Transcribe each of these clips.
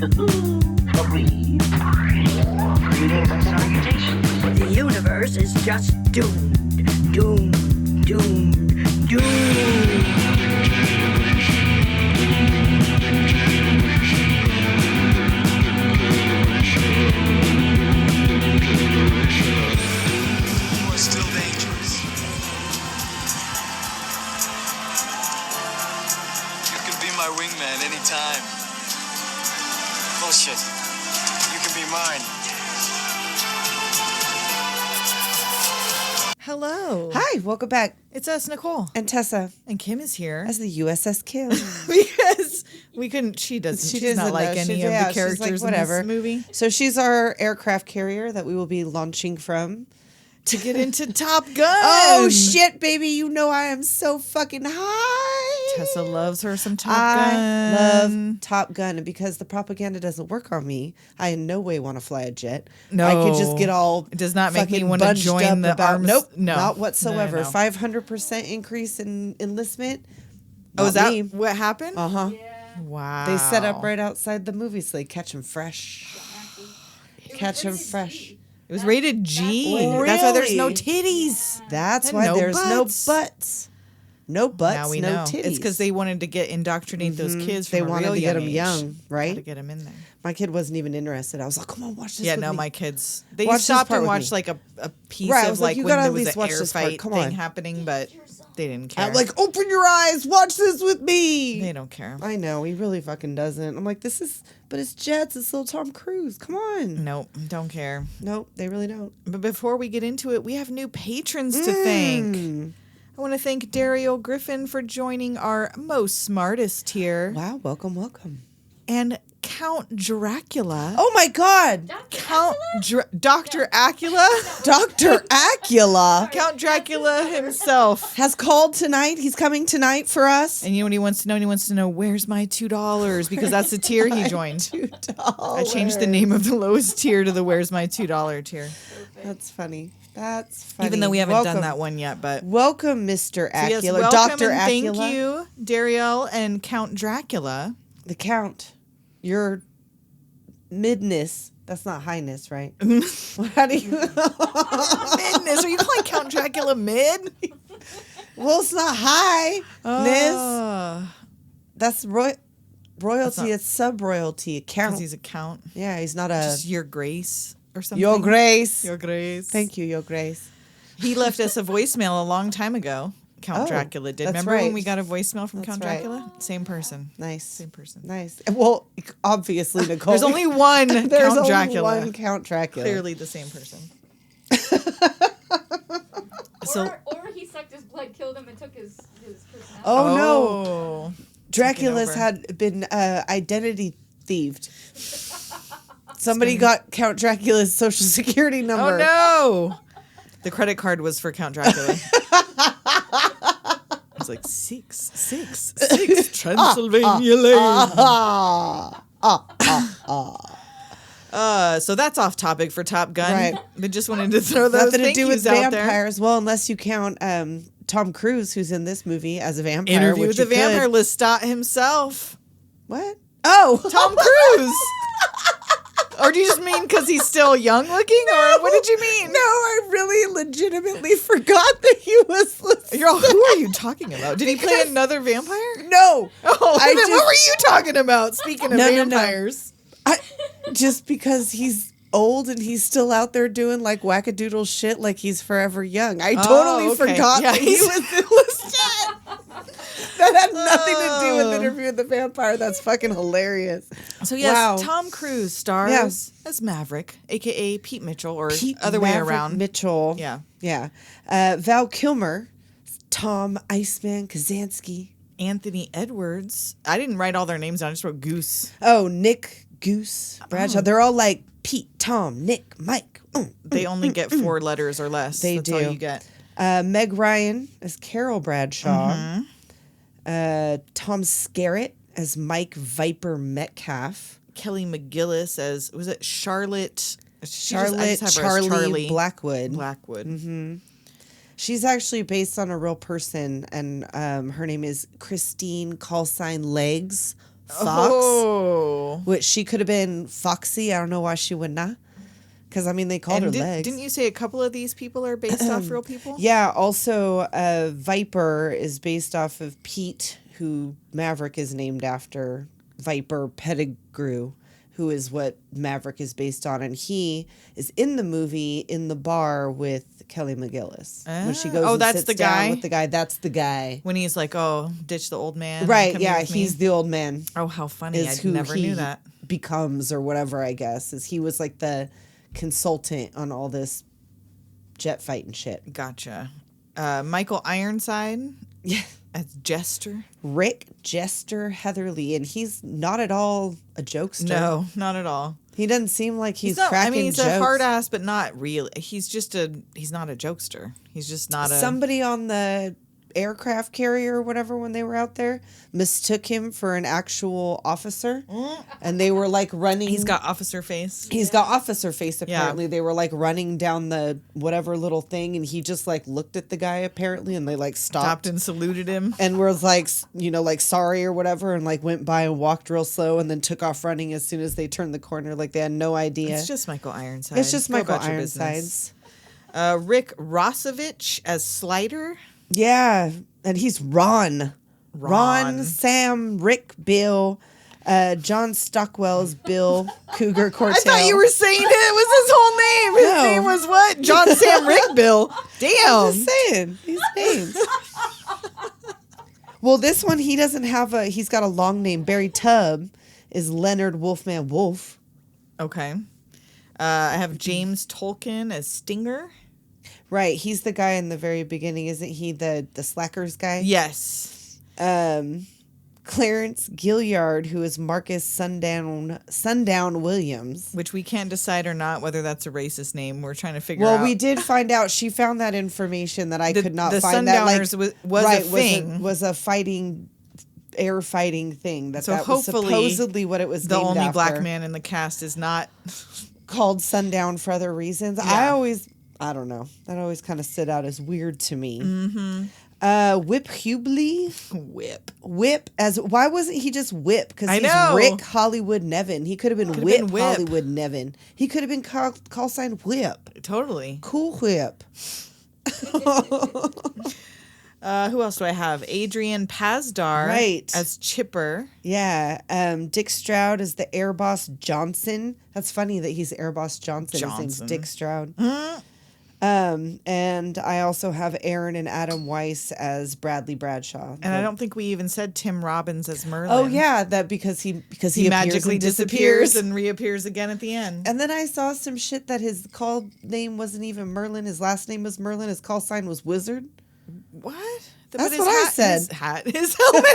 Agreed. Greetings and salutations. The universe is just doomed. Doomed. Doomed. Doomed. Wingman anytime. Bullshit. You can be mine. Hello. Hi, welcome back. It's us, Nicole. And Tessa. And Kim is here. As the USS Kim. Because we couldn't, she's not like any of the characters in this movie. So she's our aircraft carrier that we will be launching from. To get into Top Gun. Oh, shit, baby. You know I am so fucking high. Tessa loves her some Top Gun. I love Top Gun. And because the propaganda doesn't work on me, I in no way want to fly a jet. No. I could just get all it does not make me want to join the arms. Nope. No. Not whatsoever. No. 500% increase in enlistment. Oh, is that me. what happened? Uh-huh. Yeah. Wow. They set up right outside the movie, so they catch them fresh. Catch them fresh. It was rated G. Really? That's why there's no titties. That's And why no there's butts. no butts. No butts, Now we no know. titties. It's because they wanted to indoctrinate those kids from They a wanted real to get young them age. young, right? To get them in there. My kid wasn't even interested. I was like, come on, watch this Yeah, with no, me. my kids. They Watch this stopped part and with watched me. like a piece Right, I of was like, like you when gotta there at was least an watch air this part. fight Come thing on. happening, but they didn't care. I'm like, open your eyes, watch this with me. They don't care. I know, he really fucking doesn't. I'm like, but it's jets, it's little Tom Cruise. Come on. Nope, don't care. Nope, they really don't. But before we get into it, we have new patrons to thank. I want to thank Dario Griffin for joining our most smartest tier. Wow, welcome, welcome. And Count Dracula. Oh my God. Dr. Acula? Dr. Acula Count Dracula himself. has called tonight. He's coming tonight for us. And you know what he wants to know? He wants to know, where's my $2? Because that's the tier he joined. $2. I changed the name of the lowest tier to the where's my $2 tier. That's funny. That's funny. Even though we haven't done that one yet, but welcome, Mr. Acula. yes, welcome Dr. and Acula. thank you, Dariel and Count Dracula. The Count. Your midness. That's not highness, right? How do you Midness. Are you calling Count Dracula mid? Well, it's not highness. Oh. That's royalty. It's sub-royalty. A count. Because he's a count. Yeah, he's not a... Just your grace or something. Your Grace. Your grace. Thank you, Your Grace. He left us a voicemail a long time ago. Count Dracula did. that's Remember right. when we got a voicemail from That's Count right. Dracula? Same person. Nice. Same person. Nice. Well, obviously, Nicole. There's only one There's Count only Dracula. one Count Dracula. Clearly the same person. Or he sucked his blood, killed him, and took his personality. Oh, no. Dracula's over. had been identity thieved. Somebody got Count Dracula's social security number. Oh, no. The credit card was for Count Dracula. It's like 666 Transylvania Lane. So that's off topic for Top Gun. Right. But just wanted to throw those Nothing to thank do with yous out there. vampires. Well, unless you count Tom Cruise, who's in this movie as a vampire. Interview which with the you vampire could. Lestat himself. What? Oh, Tom Cruise. Or do you just mean because he's still young looking? Or what did you mean? No, I really legitimately forgot that he was listening. Who are you talking about? Did he play another vampire? No. Oh, I then just- what were you talking about? Speaking of No. vampires. Just because he's old and he's still out there doing like wackadoodle shit like he's forever young. I totally okay. forgot Yeah, that he was in Lestat. That had nothing to do with Interview with the Vampire. That's fucking hilarious. So yes, Wow. Tom Cruise stars as Maverick, a.k.a. Pete Mitchell, or other way Maverick around. Mitchell. Yeah. Yeah. Val Kilmer, Tom Iceman Kazansky. Anthony Edwards. I didn't write all their names down. I just wrote Goose. Oh, Nick Goose Bradshaw. They're all like Pete, Tom, Nick, Mike. They only get 4 letters or less. They That's do. all you get. Meg Ryan as Carol Bradshaw. Tom Skerritt as Mike Viper Metcalf. Kelly McGillis as, was it Charlotte? I just have her as Charlie Blackwood. Blackwood. She's actually based on a real person, and her name is Christine Callsign Legs Fox. Oh, Oh. Which she could have been Foxy. I don't know why she would not. Because, I mean, they called her Legs. Didn't you say a couple of these people are based off real people? Yeah, also Viper is based off of Pete, who Maverick is named after. Viper Pettigrew, who is what Maverick is based on. And he is in the movie in the bar with Kelly McGillis. When she goes and that's sits the down guy? with the guy. That's the guy. When he's like, oh, ditch the old man. and Right, come yeah, here with me. he's the old man. Oh, how funny. Is I who never he knew that. becomes or whatever, I guess. Is he was like the consultant on all this jet fighting shit. Gotcha. Michael Ironside Yeah. as Jester. Rick Jester Heatherly, and he's not at all a jokester. No, not at all. He doesn't seem like he's not, cracking I mean, he's jokes. a hard ass, but not really. He's not a jokester. He's just not a. Somebody on the aircraft carrier or whatever when they were out there mistook him for an actual officer, and they were like running. He's got officer face. He's got officer face, apparently. They were like running down the whatever little thing, and he just like looked at the guy, apparently, and they like stopped and saluted him. and was like, like sorry or whatever, and like went by and walked real slow and then took off running as soon as they turned the corner. Like they had no idea. It's just Michael Ironside. It's just Go Michael about your Ironsides. business. Rick Rossovich as Slider. Yeah, and he's Ron. Ron, Sam, Rick, Bill, John Stockwell's Bill, Cougar Cortell. I thought you were saying it was his whole name. His No. name was what? John Sam Rick Bill. Damn. I'm just saying these names. Well, this one he doesn't have he's got a long name. Barry Tubb is Leonard Wolfman Wolf. Okay. I have James Tolkien as Stinger. Right, he's the guy in the very beginning, isn't he? The Slackers guy. Yes. Clarence Gilliard, who is Marcus Sundown Williams. Which we can't decide or not whether that's a racist name. We're trying to figure out. Well, we did find out. She found that information that I could not the find. That Sundowners was a thing. Was a fighting, air fighting thing. That So that was hopefully supposedly what it was. The named only after. black man in the cast is not called Sundown for other reasons. Yeah. I don't know. That always kind of stood out as weird to me. Mm-hmm. Whip Hubley. Whip. Why wasn't he just Whip? Because he's know. Rick Hollywood Nevin. He could have been Whip Hollywood Nevin. He could have been call sign Whip. Totally. Cool Whip. Who else do I have? Adrian Pazdar Right. as Chipper. Yeah. Dick Stroud is the Air Boss Johnson. That's funny that he's Air Boss Johnson. His name's Dick Stroud. And I also have Aaron and Adam Weiss as Bradley Bradshaw. And I don't think we even said Tim Robbins as Merlin. Oh yeah, that because he magically and disappears and reappears again at the end. And then I saw some shit that his call name wasn't even Merlin. His last name was Merlin. His call sign was Wizard. What? That's what I said. His helmet.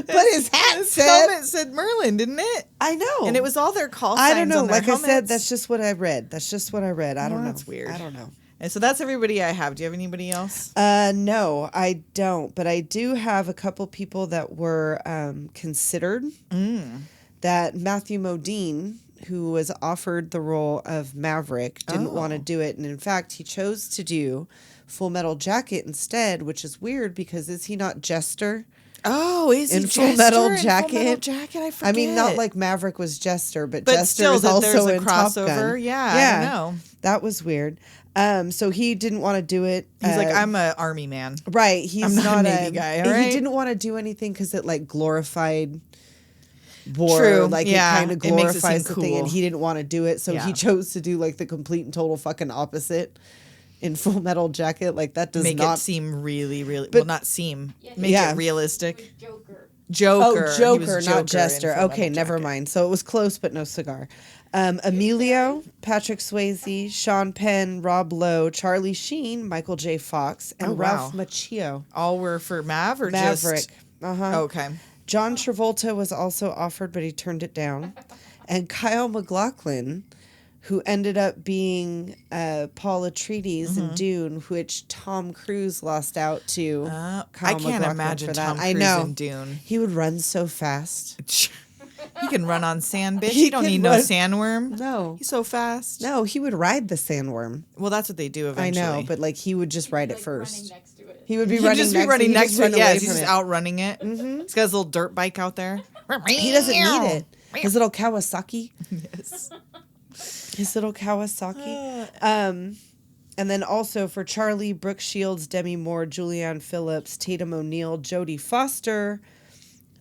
But his hat helmet said Merlin, didn't it? I know. And it was all their call signs. I don't know. On their Like helmets. I said, that's just what I read. I don't know. That's weird. I don't know. And so that's everybody I have. Do you have anybody else? No, I don't. But I do have a couple people that were considered. That Matthew Modine, who was offered the role of Maverick, didn't want to do it. And in fact, he chose to do Full Metal Jacket instead, which is weird because is he not Jester? Oh, is he in Jester Full Metal in Jacket? Full Metal Jacket? I forget. I mean, not like Maverick was Jester, but But Jester still, is that also there's a in Top Gun. crossover. Yeah, I don't know. That was weird. So he didn't want to do it. He's like, I'm a army man. Right. He's I'm not a Navy guy, all right? He didn't want to do anything because it like glorified war. True. Like Yeah. it kind of It makes it glorifies seem the thing, and cool. he didn't want to do it. So Yeah. he chose to do like the complete and total fucking opposite in Full Metal Jacket. Like that does Make not it seem really, really. But- well, not seem. Yeah. Make Yeah. it realistic. Joker. Joker. Oh, He Joker, was not in Jester. Full Okay, Metal never Jacket. mind. So it was close, but no cigar. Emilio, Patrick Swayze, Sean Penn, Rob Lowe, Charlie Sheen, Michael J. Fox, and Oh, Ralph wow. Macchio. All were for Mav or Maverick. just. Okay. John Travolta was also offered, but he turned it down. And Kyle MacLachlan, who ended up being Paul Atreides in Dune, which Tom Cruise lost out to. I Kyle can't MacLachlan imagine for that. Tom Cruise I know. in Dune. He would run so fast. He can run on sand, bitch. He You don't can need run- no sandworm. No. He's so fast. No, he would ride the sandworm. Well, that's what they do I eventually. know, but like he would just ride it Like first. running next to it. He would be He'd running just be next running to it. next He'd to it. run Yeah, away he's from just it. outrunning it. He's got his little dirt bike out there. He doesn't need it. His little Kawasaki. Yes. His little Kawasaki. And then also for Charlie, Brooke Shields, Demi Moore, Julianne Phillips, Tatum O'Neal, Jodie Foster,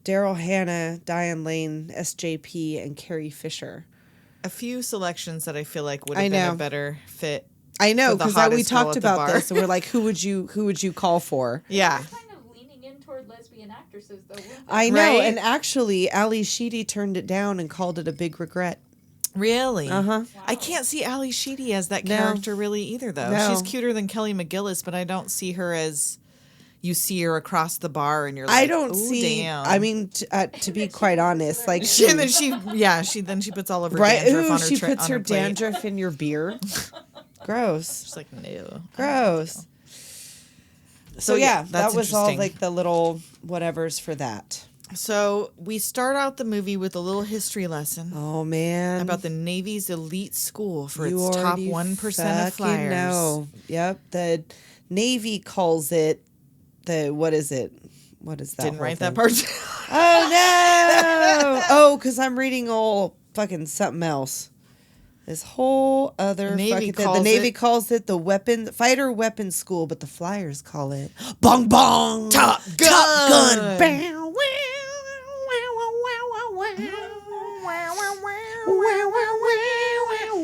Daryl Hannah, Diane Lane, SJP, and Carrie Fisher. A few selections that I feel like would I have been know. a better fit. I know, For the because we hottest girl talked at the about bar. this, and we're like, who would you call for? Yeah. Kind of leaning in toward lesbian actresses, though. Weren't they? I know, Right? and actually, Ali Sheedy turned it down and called it a big regret. Really? Uh-huh. I can't see Ali Sheedy as that No. character really either, though. No. She's cuter than Kelly McGillis, but I don't see her as you see her across the bar and you're like, I don't "Ooh, see. Damn. I mean, to be quite honest, like And then she puts all of her right? dandruff Ooh, on her she tra- puts on her plate. dandruff in your beer. Gross. She's like, no. Gross. So yeah, yeah, that's that was all interesting. like the little whatevers for that. So we start out the movie with a little history lesson Oh man, about the Navy's elite school for you its top already 1% of fucking flyers. know. Yep, the Navy calls it the what is it? What is that? Didn't whole write that thing? part. Oh no! Oh, because I'm reading all fucking something else. This whole other Navy fucking thing. The calls Navy it- calls it the fighter weapons school, but the flyers call it bong bong Top Top Gun. Gun. Bow, wow,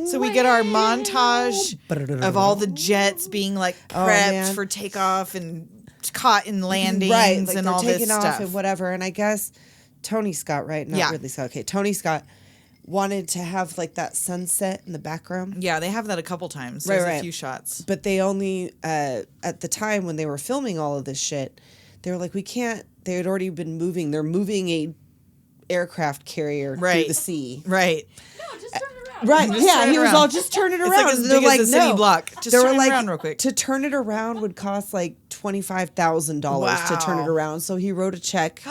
So we get our montage of all the jets being like Oh, prepped man. for takeoff and caught in landings right, like and they're all taking this off stuff. and whatever. And I guess Tony Scott, right? Not Yeah. Ridley Scott. Okay, Tony Scott wanted to have like that sunset in the background. Yeah, they have that a couple times. Right, There's a right. few shots. But they only at the time when they were filming all of this shit, they were like, we can't. They had already been moving. They're moving a aircraft carrier Right. through the sea. Right. No, just turn it around. Right. Just Yeah. turn it He was around. all just turn it around. It's like as And they're big as like, the city no. block. Just They were turn like, it around real quick. to turn it around would cost like $25,000 to turn Wow. it around. So he wrote a check.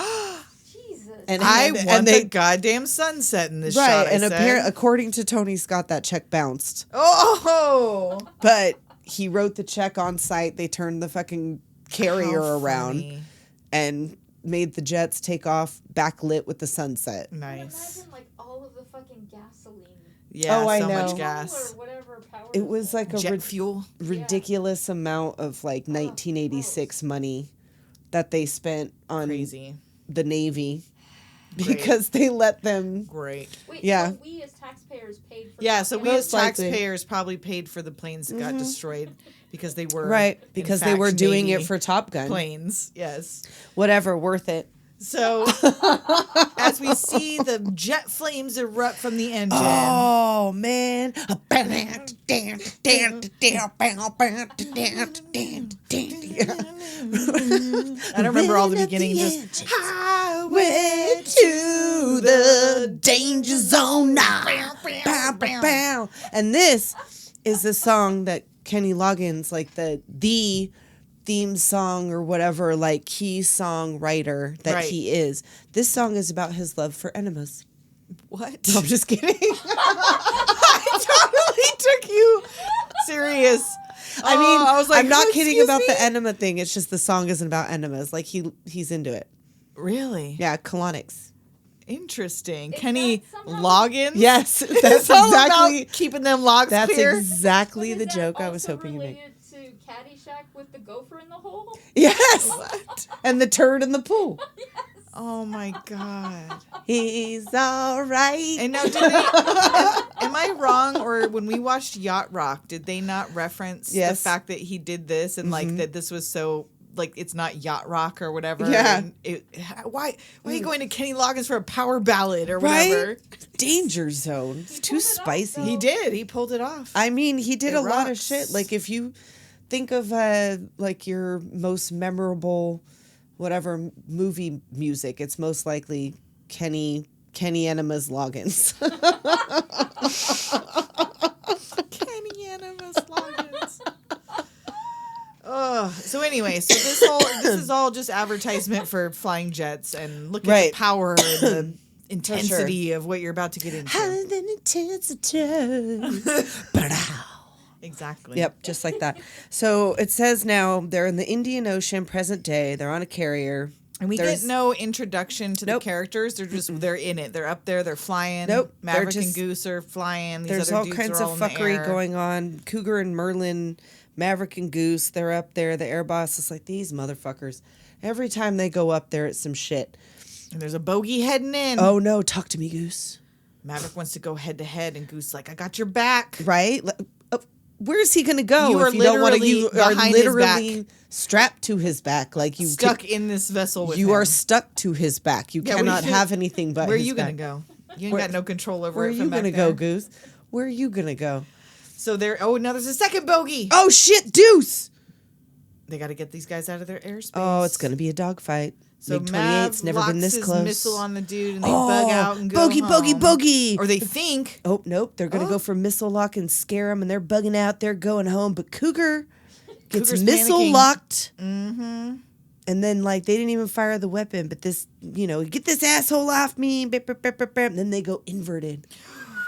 Jesus. And I and want they the goddamn sunset in this right. shot. And I said. according to Tony Scott, that check bounced. Oh, But he wrote the check on site. They turned the fucking carrier How around funny. and made the jets take off backlit with the sunset. Nice. Imagine like all of the fucking gasoline. Yeah, Oh, I so know. much gas. Or whatever power. It was like a Jet fuel. ridiculous amount of like 1986 money that they spent on Crazy. the Navy Great. because they let them. Great. Wait, Yeah. so we as taxpayers paid for Yeah, that? so we Most as likely. taxpayers probably paid for the planes that got destroyed because they were Right, in because they fact, were doing Navy it for Top Gun. planes. Yes. Whatever, worth it. So as we see the jet flames erupt from the engine. Oh man! I don't remember all the beginning. Just highway to the danger zone now. Bow, bow, bow. And this is the song that Kenny Loggins, like the theme song or whatever, like key songwriter that Right. he is. This song is about his love for enemas. what? No, I'm just kidding. I totally took you serious. I mean, I was like, I'm not "Oh, kidding excuse about the me?" enema thing. It's just the song isn't about enemas. Like he's into it. Really? Yeah, colonics. Interesting. Is Kenny that somehow- Loggins? Yes, It's that's all exactly about keeping them logs that's clear. exactly But the is joke that I was also hoping you make. related to Caddyshack with the gopher in the hole? Yes, What? and the turd in the pool. Oh my god. He's all right. And now, did they? am I wrong, or when we watched Yacht Rock, did they not reference the Yes. fact that he did this and like that this was so like it's not Yacht Rock or whatever? Yeah. And why are you going to Kenny Loggins for a power ballad or Right? whatever? Danger zone. It's too pulled it off, spicy. He did. He pulled it off. I mean, he did It a lot of rocks. shit. Like if you think of like your most memorable whatever movie music, it's most likely Kenny Enemas Loggins. Kenny Animus Loggins. So anyway, so this is all just advertisement for flying jets and look at Right. the power and the intensity of what you're about to get into. Higher than intensity. But ow. Exactly. Yep, just like that. So it says now they're in the Indian Ocean, present day. They're on a carrier. And we There's- get no introduction to the Nope. characters. They're in it. They're up there. They're flying. Nope, they're Maverick and just- Goose are flying. These There's other all dudes kinds are of all in the fuckery air. going on. Cougar and Merlin, Maverick and Goose, they're up there. The air boss is like, these motherfuckers. Every time they go up there, it's some shit. And there's a bogey heading in. Oh no, talk to me, Goose. Maverick wants to go head to head, and Goose is like, I got your back. Right? Where's he going to go You are if you don't want to? literally You are behind his literally strapped to his back, like you Stuck in this vessel with You him. are stuck to his back. You Yeah, what do you cannot think- have anything but. Where are his you back. going to go? You ain't Where- got no control over Where are it you from back going to there. go, Goose? Where are you going to go? So there. Oh, now there's a second bogey. Oh shit, Deuce! They got to get these guys out of their airspace. Oh, it's going to be a dogfight. So MiG-28's Mav never locks been this his close. missile on the dude, and they bug out and go bogey, bogey, home. bogey. Or they think. Oh, nope. They're going to go for missile lock and scare them, and they're bugging out. They're going home. But Cougar gets Cougar's missile panicking. locked. Mm-hmm. And then, like, they didn't even fire the weapon. But this, get this asshole off me. Bip, bip, bip, bip, bip. And then they go inverted.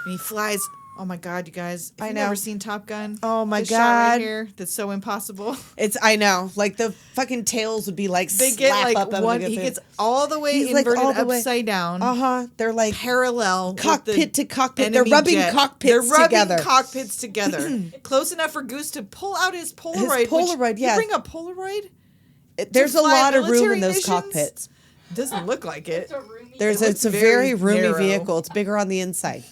And he flies. Oh my God, you guys! If I you've know. never seen Top Gun, Oh my this shot right God. here, that's so impossible. I know. Like, the fucking tails would be, like, They get slap like up on one. the He thing. gets all the way He's, like, inverted all the way- upside down. Uh-huh. They're, like, Parallel with cockpit the to cockpit. They're enemy rubbing jet. cockpits They're rubbing together. cockpits together, close enough for Goose to pull out his Polaroid. which- Polaroid, yeah. You bring a Polaroid? There's a fly lot of room military in those missions? cockpits. Doesn't look like it. It's a roomy. It's a very very roomy narrow. vehicle. It's bigger on the inside.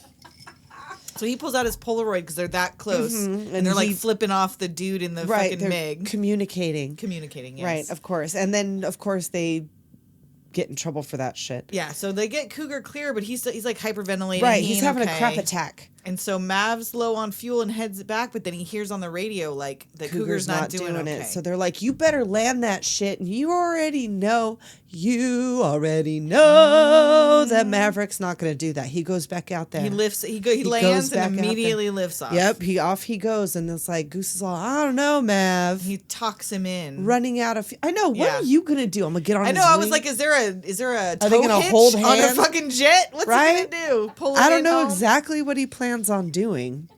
So he pulls out his Polaroid because they're that close, and And they're like he- flipping off the dude in the Right. fucking They're MiG. communicating. Communicating, yes. Right, of course. And then, of course, they get in trouble for that shit. Yeah, so they get Cougar clear, but he's like hyperventilating. Right, He he's ain't having okay. a crap attack. And so Mav's low on fuel and heads back, but then he hears on the radio like that Cougar's not doing okay. it. So they're like, you better land that shit. And you already know that Maverick's not going to do that. He goes back out there. he lifts. He goes lands back out and there. immediately lifts off. Yep, off he goes. And it's like, Goose is all, I don't know, Mav. He talks him in. running out of. I know. What Yeah. are you going to do? I'm going to get on I his know. I was wing? like, is there a tow they gonna hitch hold on a hands? fucking jet? What's Right? he gonna do? Pull it I don't in know home? exactly what he plans on doing,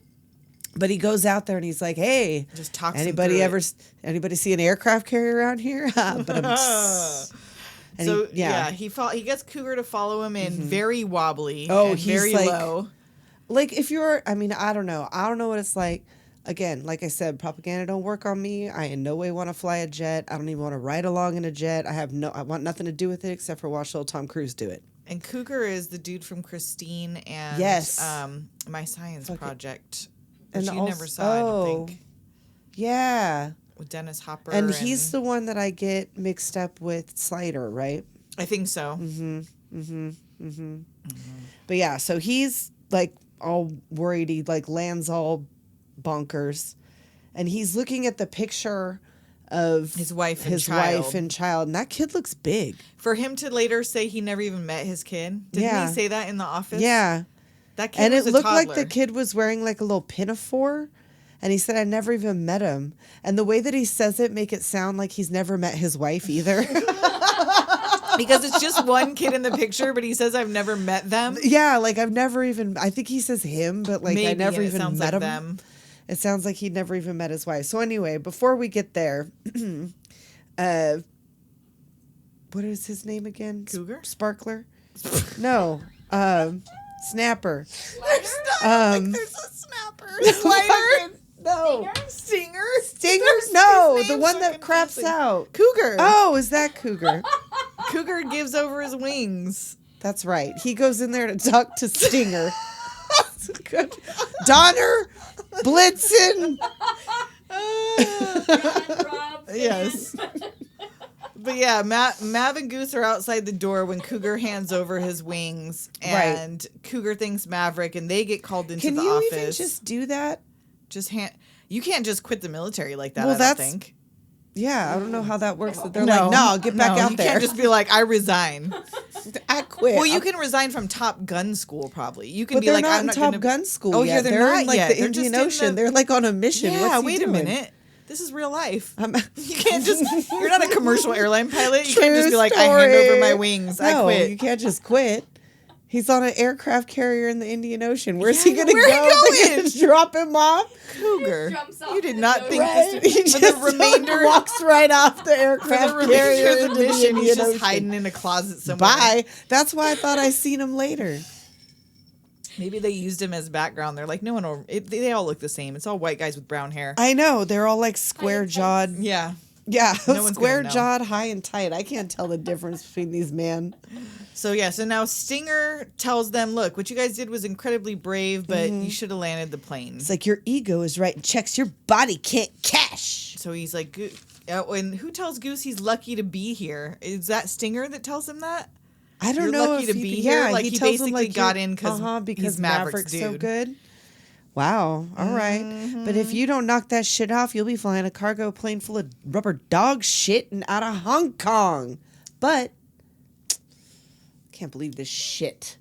but he goes out there and he's like, "Hey, Just talks him anybody through ever it. anybody see an aircraft carrier around here?" But and So yeah, he gets Cougar to follow him in very wobbly. Oh, and he's very like- low. like if you're, I mean, I don't know what it's like. Again, like I said, propaganda don't work on me. I in no way want to fly a jet. I don't even want to ride along in a jet. I want nothing to do with it except for watch little Tom Cruise do it. And Cougar is the dude from Christine and Yes. My Science Project, And which you also- never saw, I don't think, Yeah. with Dennis Hopper. And he's the one that I get mixed up with Slider, right? I think so. But yeah, so he's like all worried. He like lands all bonkers, and he's looking at the picture of His wife and child. and that kid looks big. For him to later say he never even met his kid. Didn't Yeah. he say that in the office? Yeah, That kid and was it a looked like toddler. the kid was wearing like a little pinafore. And he said, I never even met him. And the way that he says it make it sound like he's never met his wife either. Because it's just one kid in the picture, but he says I've never met them. Yeah, like I've never even, I think he says him, but like I Maybe, never and it even sounds met like him. them. It sounds like he'd never even met his wife. So anyway, before we get there, what is his name again? Cougar? Sparkler? No. Snapper. There's a snapper. Slider. No. Stinger. Stinger? His No, the name's one so that craps confusing. out. Cougar. Oh, is that Cougar? Cougar gives over his wings. That's right. He goes in there to talk to Stinger. Donner, Blitzen. Yes. But yeah, Mav and Goose are outside the door when Cougar hands over his wings, and Cougar thinks Maverick, and they get called into Can the you office. even just do that? You can't just quit the military like that. Well, I don't that's- think. Yeah, I don't know how that works. They're like, no, get back out you there. can't just be like, I resign. I quit. Well, you can resign from Top Gun school, probably. You can But be they're like, not I'm in not Top gonna... Gun school Oh, yet. yeah, they're not in like yet. the They're just Indian in Ocean. the- They're like on a mission. Yeah, What's he wait a doing? minute. This is real life. I'm- You can't just. You're not a commercial airline pilot. You True can't just be like, I hand over story. my wings. I No, quit. you can't just quit. He's on an aircraft carrier in the Indian Ocean. Where's he Yeah, gonna where go? he They going? just drop him off. Cougar. jumps off You did the not boat. think Right? this He for just the remainder walks right off the for aircraft the carrier remainder of into the mission. Indian He's just Ocean. hiding in a closet somewhere. Bye. That's why I thought I seen him later. Maybe they used him as background. They're like, no one will. They all look the same. It's all white guys with brown hair. I know they're all like square jawed. Yeah. Yeah, No one's gonna square know. jawed, high and tight. I can't tell the difference between these men. So now Stinger tells them, look, what you guys did was incredibly brave, but you should have landed the plane. It's like your ego is writing checks your body can't cash. So he's like, and who tells Goose he's lucky to be here? Is that Stinger that tells him that? I don't You're know lucky if to he- be here? Yeah, Like, he tells him, basically got you're- in 'cause because he's Maverick's so dude. good. Wow. All right. But if you don't knock that shit off, you'll be flying a cargo plane full of rubber dog shit and out of Hong Kong. But can't believe this shit.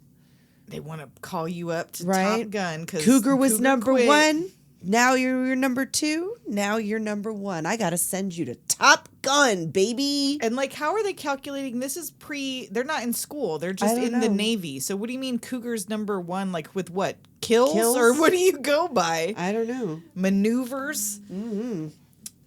They want to call you up to Right. Top Gun because Cougar was number quit. 1. Now you're number 2. Now you're number 1. I gotta send you to Top Gun, baby. And like, how are they calculating? This is they're not in school. They're just I don't in the know. Navy. So what do you mean Cougar's number 1? Like with what? Kills? Kills? Or what do you go by? I don't know. Maneuvers?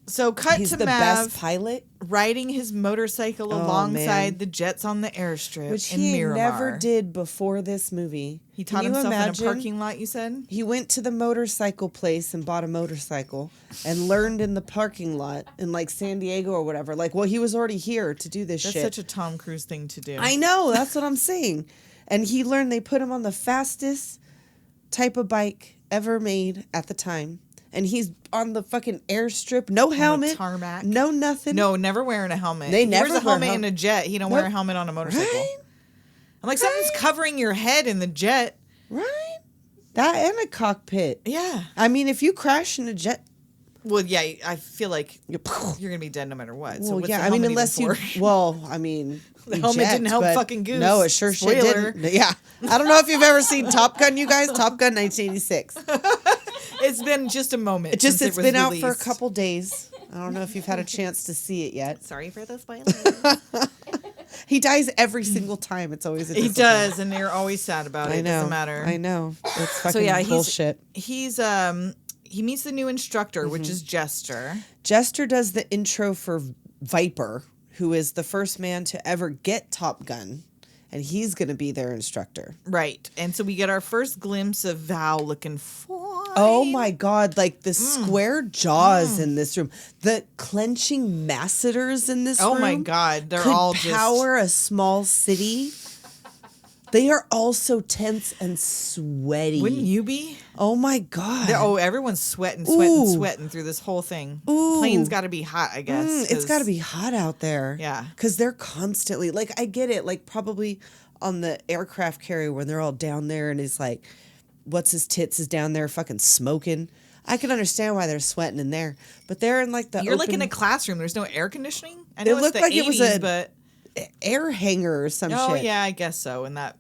So cut He's to the Mav best pilot, riding his motorcycle Oh, alongside man. the jets on the airstrip which in he Miramar. never did before this movie. He Can taught you himself imagine? in a parking lot, you said? He went to the motorcycle place and bought a motorcycle and learned in the parking lot in like San Diego or whatever. Like, well, he was already here to do this That's shit. such a Tom Cruise thing to do. I know, that's what I'm saying. And he learned, they put him on the fastest type of bike ever made at the time. And he's on the fucking airstrip, no helmet, tarmac. no nothing. No, never wearing a helmet. They He never wears a wear helmet in a jet. He don't wear a Nope. helmet on a motorcycle. Right? I'm like, something's covering your head in the jet. Right? That and a cockpit. Yeah. I mean, if you crash in a jet, Well, yeah, I feel like you're, you're going to be dead no matter what. So well, what's yeah. the I mean, helmet unless even you, for? well, I mean, The you helmet didn't help but fucking Goose. No, it sure shit Spoiler. didn't. Yeah, I don't know if you've ever seen Top Gun, you guys. Top Gun 1986. It's been just a moment. It's since been out for a released. couple days. I don't know if you've had a chance to see it yet. Sorry for the spoilers. He dies every single time. It's always a He disappointment. does, and they're always sad about it. I It know. doesn't matter. I know. It's fucking So yeah, bullshit. He's he meets the new instructor, which is Jester. Jester does the intro for Viper, who is the first man to ever get Top Gun, and he's going to be their instructor. Right. And so we get our first glimpse of Val looking fine. Oh my God, like the square jaws in this room, the clenching masseters in this room. Oh my God. They're could all just power a small city. They are all so tense and sweaty. Wouldn't you be? Oh my God. Everyone's sweating Ooh. through this whole thing. Ooh. Plane's got to be hot, I guess. It's 'cause- got to be hot out there. Yeah. Because they're constantly, like, I get it, like, probably on the aircraft carrier when they're all down there and it's like, what's his tits is down there fucking smoking. I can understand why they're sweating in there. But they're in, like, the You're like in open a classroom. There's no air conditioning. I It know it's looked the like 80s, it was a but air hanger or some oh shit. yeah, I guess so. In that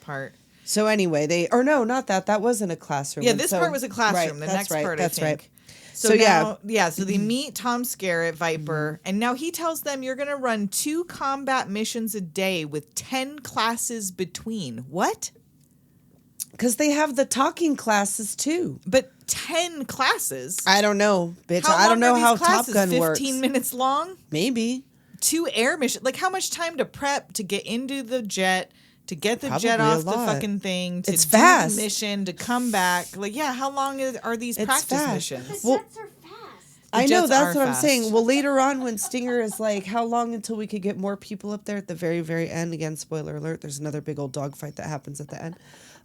part. So anyway, that wasn't a classroom. Yeah, And this so- part was a classroom. right, The that's next right, part, that's I think. right. So, So, now, yeah. so they meet Tom Skerritt, Viper, and now he tells them you're going to run 2 combat missions a day with 10 classes between. What? Because they have the talking classes too. But 10 classes? I don't know, bitch. How I don't long know are how these Top classes? Gun 15 works. minutes long? Maybe. 2 air missions. Like, how much time to prep to get into the jet, to get the jet Probably a off the lot. fucking thing, to It's do fast. the mission, to come back? Like, yeah, how long are these It's practice fast. missions? The Well- jets are fast. I know, jets that's are what I'm fast. saying. Well, later on when Stinger is like, how long until we could get more people up there at the very, very end? Again, spoiler alert, there's another big old dogfight that happens at the end.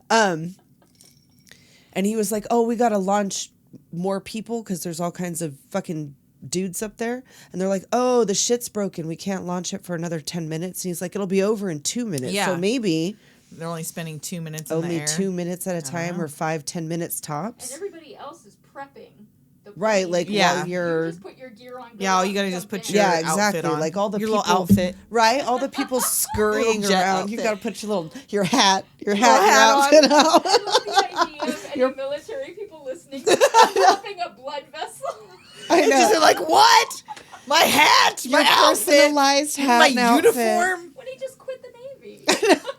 And he was like, oh, we got to launch more people because there's all kinds of fucking dudes up there. And they're like, oh, the shit's broken. We can't launch it for another 10 minutes. And he's like, it'll be over in 2 minutes. Yeah. So maybe They're only spending 2 minutes in only the air. 2 minutes at a time know. or 5-10 minutes And tops. everybody else is prepping. The Right, plane. like Yeah. while You you're... just put your gear on. Yeah, all you go gotta out, just jump put in. your Yeah, outfit exactly. on. Like all the your people, little outfit. right? All the people scurrying Little jet around. You outfit. got to put your hat, your hat outfit on. I love the idea of any military people listening popping a blood vessel. I Just know. they're like, what? My hat, Your my outfit, personalized hat my and outfit. uniform. When he just quit the Navy.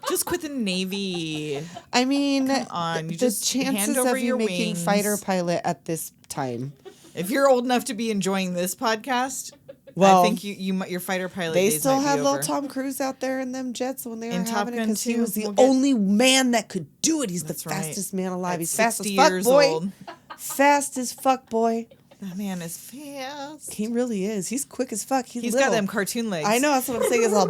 Just quit the Navy. I mean, Come on, you the just hand chances over of you your making wings. fighter pilot at this time. If you're old enough to be enjoying this podcast, Well, I think your fighter pilot They days still might have be little over. Tom Cruise out there in them jets when they were In Top having it Gun because he 2, was the we'll get- only man that could do it. He's That's the right. fastest man alive. At He's fast as 60 fuck, years boy. old. Fast as fuck, boy. That man is fast. He really is. He's quick as fuck. He's little. got them cartoon legs. I know. That's what I'm saying. It's all.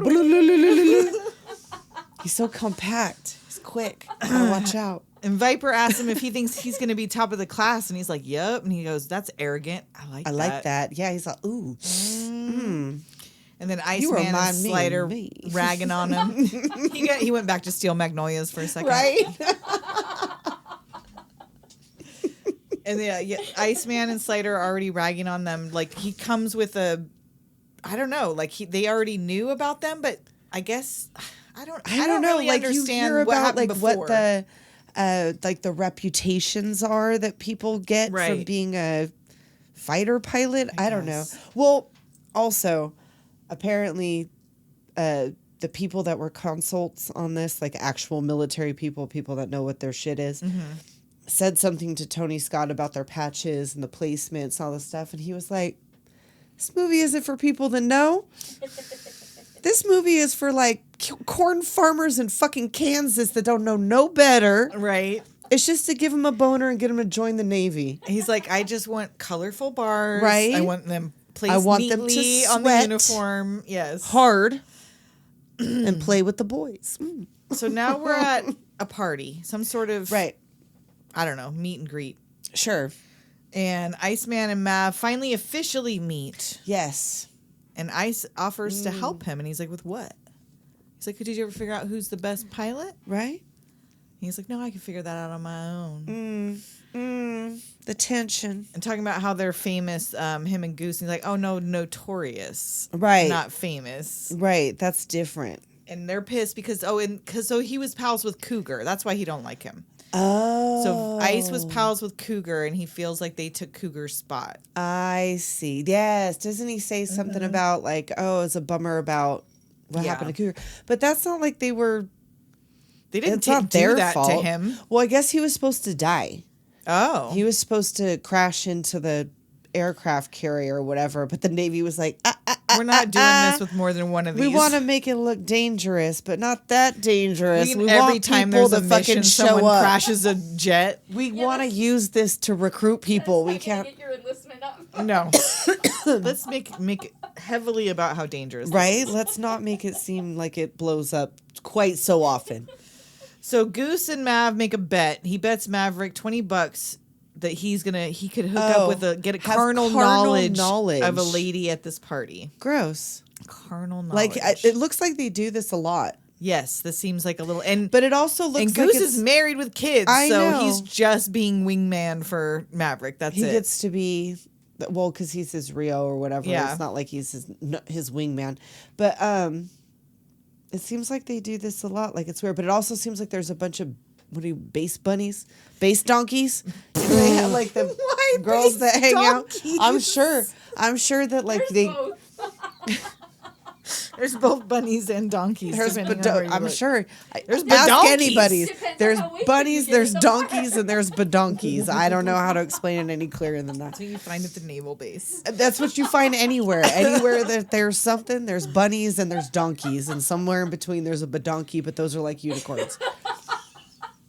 He's so compact. He's quick. Gotta watch out. And Viper asks him if he thinks he's going to be top of the class, and he's like, "Yep." And he goes, "That's arrogant. I like that." Yeah, he's like, ooh. And then You Iceman and remind me of Slider me. ragging on him. he went back to Steel Magnolias for a second, Right? And Iceman and Slider are already ragging on them. Like he comes with I don't know. Like they already knew about them, but I guess I don't know. really Like you understand hear what about happened like before. what the like the reputations are that people get from Right. being a fighter pilot. I don't know. guess. Well, also apparently the people that were consults on this, like actual military people that know what their shit is, said something to Tony Scott about their patches and the placements and all this stuff, and he was like, "This movie isn't for people that know. This movie is for like corn farmers in fucking Kansas that don't know no better. Right. It's just to give them a boner and get them to join the Navy." He's like, I just want colorful bars. Right. I want them placed I want them to neatly on the sweat uniform. Yes. Hard and play with the boys. So now we're at a party, some sort of Right. I don't know, meet and greet. Sure. And Iceman and Mav finally officially meet. Yes. And Ice offers to help him. And he's like, with what? He's like, did you ever figure out who's the best pilot? Right? He's like, no, I can figure that out on my own. The tension. And talking about how they're famous, him and Goose. And he's like, oh, no, notorious. Right. Not famous. Right. That's different. And they're pissed because, he was pals with Cougar. That's why he don't like him. Oh. So Ice was pals with Cougar, and he feels like they took Cougar's spot. I see. Yes. Doesn't he say something about like, oh, it's a bummer about what Yeah. happened to Cougar? But that's not like they were. They didn't It's not do their that fault to him. Well, I guess he was supposed to die. Oh. He was supposed to crash into the aircraft carrier or whatever, but the Navy was like, We're not doing this with more than one of these. we want to make it look dangerous, but not that dangerous. We every want time people there's to a fucking mission, show someone up. crashes a jet. We Yeah, want to that's- use this to recruit people. We That's not gonna can't, get your enlistment up. No. Let's make it heavily about how dangerous. right? Let's not make it seem like it blows up quite so often. So Goose and Mav make a bet. He bets Maverick $20 that he could hook up with get a have carnal carnal knowledge of a lady at this party. Gross. Carnal knowledge. Like it looks like they do this a lot, yes, this seems like a little but it also looks and like Goose it's, is married with kids, I so know. he's just being wingman for Maverick. That's he it. gets to be, well, because he's his REO or whatever. Yeah. It's not like he's his wingman, but it seems like they do this a lot. Like it's weird, but it also seems like there's a bunch of base bunnies, base donkeys. And they have like the Why girls base that hang donkeys? out. I'm sure that like There's they. both. There's both bunnies and donkeys. There's depending on where you I'm look. sure. There's Ask badonkeys. anybody. Depends on There's how wasted bunnies, you get there's in the park. donkeys, and there's badonkeys. I don't know how to explain it any clearer than that. So you find at the naval base. That's what you find anywhere. Anywhere that there's something, there's bunnies and there's donkeys, and somewhere in between there's a badonkey, but those are like unicorns.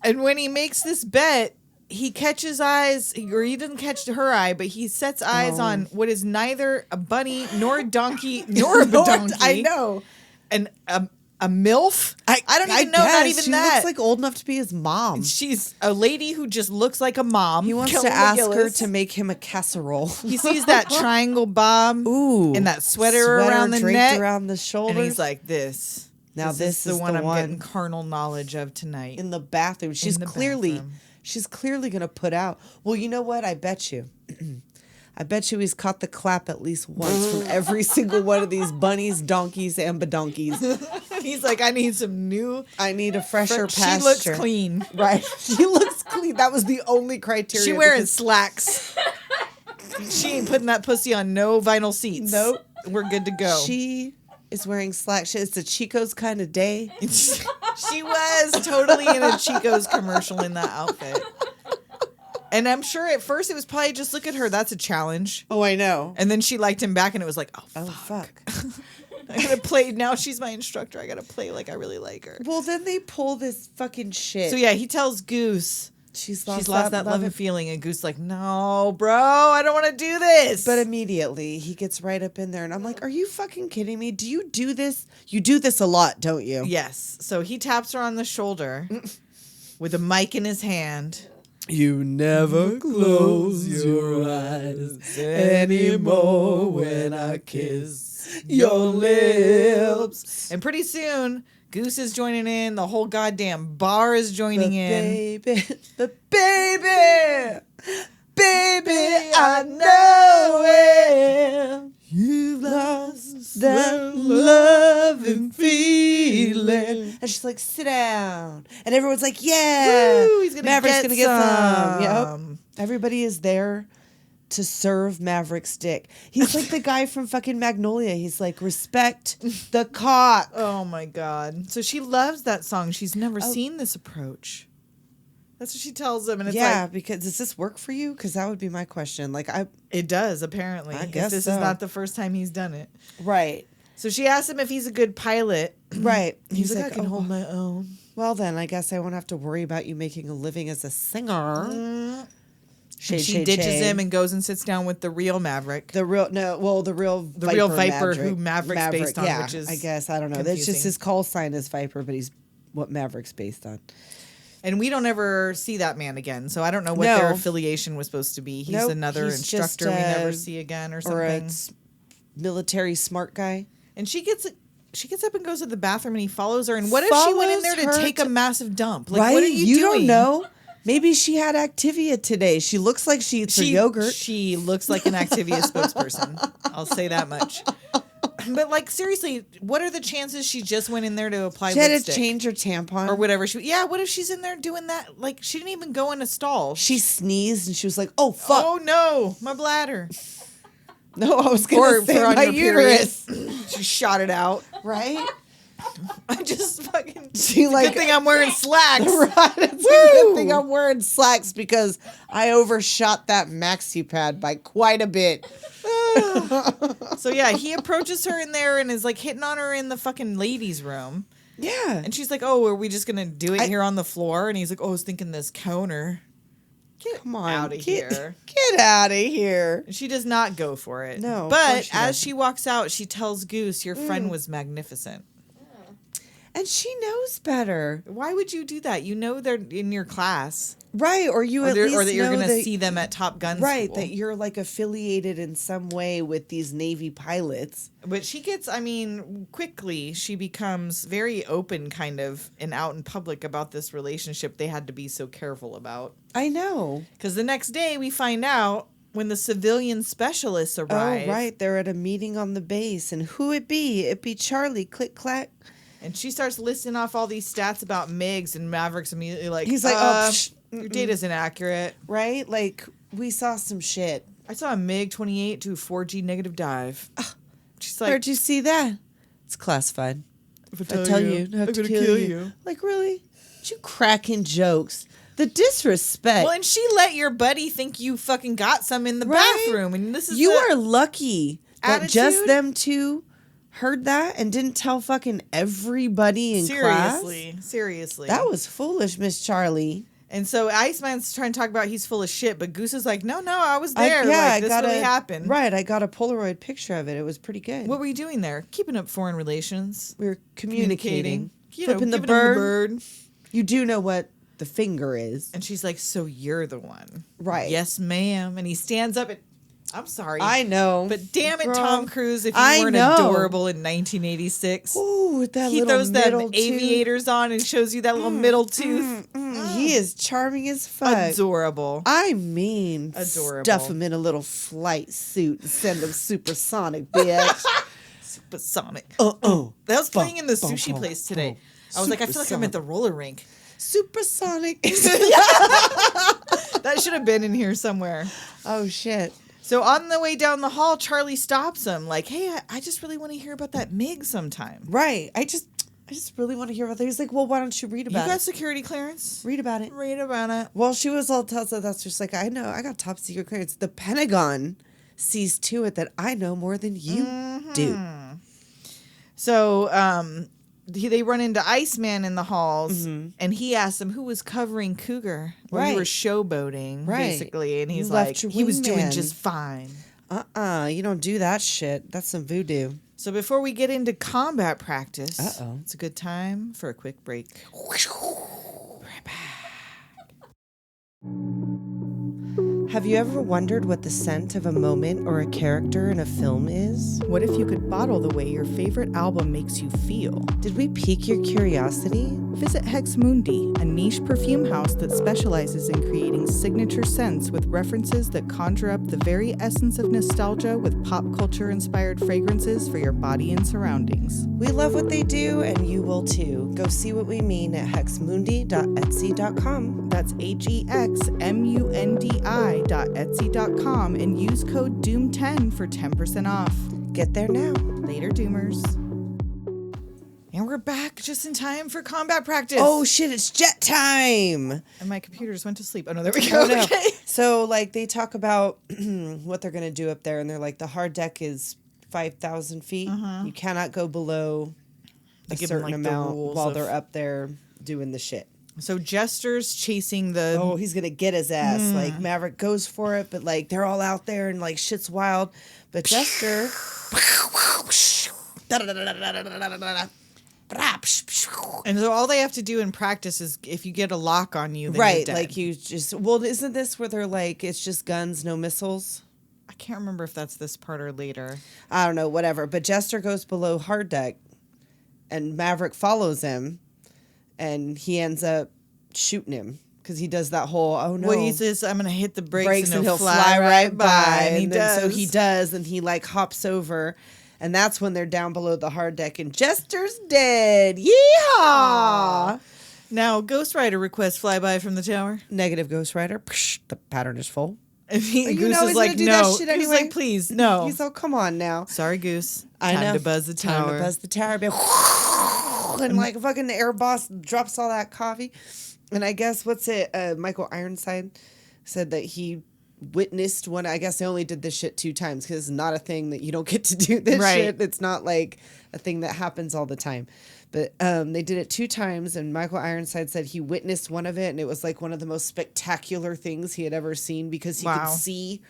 And when he makes this bet, he catches eyes, or he doesn't catch her eye, but he sets eyes on what is neither a bunny nor a donkey nor a badonkey. I know. And a MILF? I don't even know, not guess. even she that. looks like old enough to be his mom. She's a lady who just looks like a mom. He wants Kelly to ask her McGillis. to make him a casserole. He sees that triangle bob Ooh. and that sweater around the draped neck. around the shoulders. And he's like, this This is is the one the I'm one. getting carnal knowledge of tonight. in the bathroom. She's the clearly bathroom. she's clearly gonna put out. Well, you know what? I bet you. I bet you he's caught the clap at least once from every single one of these bunnies, donkeys, and badonkeys. He's like, I need some new. I need a fresher She pasture. looks clean. Right. She looks clean. That was the only criteria. She wearing because- slacks. She ain't putting that pussy on no vinyl seats. Nope. We're good to go. She is wearing slack shit. It's a Chico's kind of day. She was totally in a Chico's commercial in that outfit. And I'm sure at first it was probably just look at her. That's a challenge. Oh, I know. And then she liked him back and it was like, Oh, fuck. I gotta play. Now she's my instructor. I gotta play like I really like her. Well, then they pull this fucking shit. So yeah, he tells Goose She's she's lost that love and feeling. And Goose like, no, bro, I don't want to do this. But immediately he gets right up in there and I'm like, are you fucking kidding me? Do you do this? You do this a lot, don't you? yes. So he taps her on the shoulder with a mic in his hand. You never close your eyes anymore when I kiss your lips. And pretty soon, Goose is joining in. The whole goddamn bar is joining in. Baby, I know it. You've lost that love and feeling. And she's like, sit down. And everyone's like, yeah. Woo, he's gonna Maverick's get going to get some. some. Yep. Everybody is there to serve Maverick's dick. He's like the guy from fucking Magnolia. He's like, respect the cock. Oh my God. So she loves that song. She's never seen this approach. That's what she tells him. And it's like, because does this work for you? Because that would be my question. Like, it does, apparently. I guess this so. is not the first time he's done it. right. So she asks him if he's a good pilot. Right. He's like, I can hold my own. Well, then I guess I won't have to worry about you making a living as a singer. Shade, She shade, ditches shade. him and goes and sits down with the real Maverick. The real Viper who Maverick's based on, yeah, which is I guess I don't know. That's confusing. just his call sign is Viper, but he's what Maverick's based on. And we don't ever see that man again, so I don't know what their affiliation was supposed to be. He's Nope, another he's instructor just we never a- see again or Or something. a military smart guy. And she gets up and goes to the bathroom, and he follows her. And what if she went in there to Follows her take a to- massive dump? Like, right? what are you don't doing? know. Maybe she had Activia today. She looks like she eats her yogurt. She looks like an Activia spokesperson. I'll say that much. But like seriously, what are the chances she just went in there to apply She had lipstick to change her tampon. or whatever? What if she's in there doing that? Like she didn't even go in a stall. She sneezed and she was like, "Oh fuck!" Oh no, my bladder. No, I was gonna say on my your uterus. She shot it out. Right? I just fucking. She It's a like good thing I'm wearing slacks. right. It's a good thing I'm wearing slacks because I overshot that maxi pad by quite a bit. So yeah, he approaches her in there and is like hitting on her in the fucking ladies' room. Yeah. And she's like, "Oh, are we just gonna do it here on the floor?" And he's like, "Oh, I was thinking this counter." Come on, out of here. Get out of here. And she does not go for it. No, of But course she as doesn't. she walks out, she tells Goose, "Your friend was magnificent." And she knows better. Why would you do that? You know they're in your class. Right. Or you Or, at least or that you're know going to that, see them at Top Gun right, school. that you're like affiliated in some way with these Navy pilots. But she gets, quickly, she becomes very open kind of and out in public about this relationship they had to be so careful about. I know. Because the next day we find out when the civilian specialists arrive. Oh, right. They're at a meeting on the base. And who it be? It be Charlie. Click, clack. And she starts listing off all these stats about MiGs, and Maverick's immediately like, He's like, your data's inaccurate. Right? Like, we saw some shit. I saw a MiG-28 do 4G negative dive. She's like, Where'd you see that? It's classified. if I tell you, I have I'm to gonna kill you. Like, really? You cracking jokes. The disrespect. Well, and she let your buddy think you fucking got some in the Right? bathroom, and this is you are lucky that just attitude? them two heard that and didn't tell fucking everybody in class. Seriously. That was foolish, Miss Charlie. And so Iceman's trying to talk about he's full of shit, but Goose is like, no, I was there. This really happened. Right, I got a Polaroid picture of it. It was pretty good. What were you doing there? Keeping up foreign relations. We were communicating. You know, Flipping the giving him bird. You do know what the finger is. And she's like, so you're the one. Right. Yes, ma'am. And he stands up and, I'm sorry. I know. But damn it, Girl. Tom Cruise, if you I weren't know. adorable in 1986. Ooh, with that He little throws them middle tooth. aviators on and shows you that little middle tooth. He is charming as fuck. Adorable. I mean, Adorable. stuff him in a little flight suit and send him supersonic, bitch. Supersonic. Oh, That was playing in the sushi place today. I was like, I feel like I'm at the roller rink. supersonic. That should have been in here somewhere. Oh shit. So on the way down the hall, Charlie stops him like, hey, I just really want to hear about that MiG sometime. Right. I just really want to hear about that. He's like, well, why don't you read about it? You got security clearance? Read about it. Read about it. Well, she was all tells her that's just like, I know, I got top secret clearance. The Pentagon sees to it that I know more than you do. So they run into Iceman in the halls, and he asks him who was covering Cougar. Where Right. you were showboating, basically. And he's You like, left your he was doing wingman. just fine. You don't do that shit. That's some voodoo. So before we get into combat practice, Uh-oh. it's a good time for a quick break. Have you ever wondered what the scent of a moment or a character in a film is? What if you could bottle the way your favorite album makes you feel? Did we pique your curiosity? Visit Hex Mundi, a niche perfume house that specializes in creating signature scents with references that conjure up the very essence of nostalgia with pop culture-inspired fragrances for your body and surroundings. We love what they do, and you will too. Go see what we mean at hexmundi.etsy.com. That's HEXMUNDI.etsy.com and use code DOOM10 for 10% off. Get there now. Later, Doomers. And we're back just in time for combat practice. Oh shit, it's jet time! And my computer just went to sleep. Oh, no, there we go. Oh, no. Okay. So, like, they talk about what they're going to do up there, and they're like, the hard deck is 5,000 feet. You cannot go below a give 'em, certain like, the amount rules while of- they're up there doing the shit. So Jester's chasing the... Oh, he's going to get his ass. Like, Maverick goes for it, but, like, they're all out there, and, like, shit's wild. But Jester... And so all they have to do in practice is if you get a lock on you, then you're Right, dead. like, you just... Well, isn't this where they're like, it's just guns, no missiles? I can't remember if that's this part or later. I don't know, whatever. But Jester goes below hard deck, and Maverick follows him, and he ends up shooting him because he does that whole, oh no. Well, he says, I'm going to hit the brakes and he'll fly right by. And he does. So he does, and he like hops over, and that's when they're down below the hard deck, and Jester's dead. Yeehaw! Now, Ghost Rider requests flyby from the tower. Negative Ghost Rider. Psh, the pattern is full. And You Goose know is he's like, gonna do that no. shit Goose is anyway. like, please, no. He's all, come on now. Sorry, Goose. I Time know. to buzz the tower. Time to buzz the tower. And like fucking the air boss drops all that coffee. And I guess, Michael Ironside said that he witnessed one. I guess they only did this shit 2 times because it's not a thing that you don't get to do this Right. shit. It's not like a thing that happens all the time. But they did it 2 times, and Michael Ironside said he witnessed one of it, and it was like one of the most spectacular things he had ever seen because he Wow. could see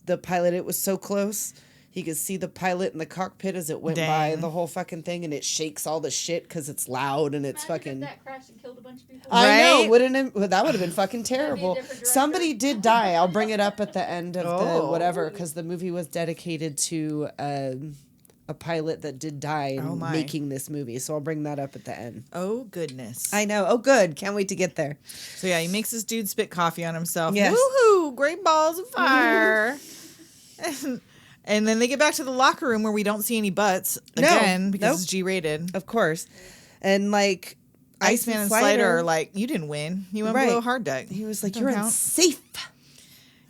the pilot. It was so close. He could see the pilot in the cockpit as it went by Dang. the whole fucking thing, and it shakes all the shit because it's loud and it's Imagine fucking... if that crashed and killed a bunch of people. I know, Right? wouldn't it? Well, that would have been fucking terrible. different director. Somebody did die. I'll bring it up at the end of the Oh. whatever, because the movie was dedicated to a pilot that did die Oh, in my. making this movie. So I'll bring that up at the end. Oh, goodness. I know. Oh, good. Can't wait to get there. So, yeah, he makes this dude spit coffee on himself. Yes. Woohoo! Great balls of fire. And then they get back to the locker room where we don't see any butts No. again because Nope. it's G-rated. Of course. And like Iceman and Slider are like, you didn't win. You went Right. below hard deck. he was like, Don't "You're count." unsafe. I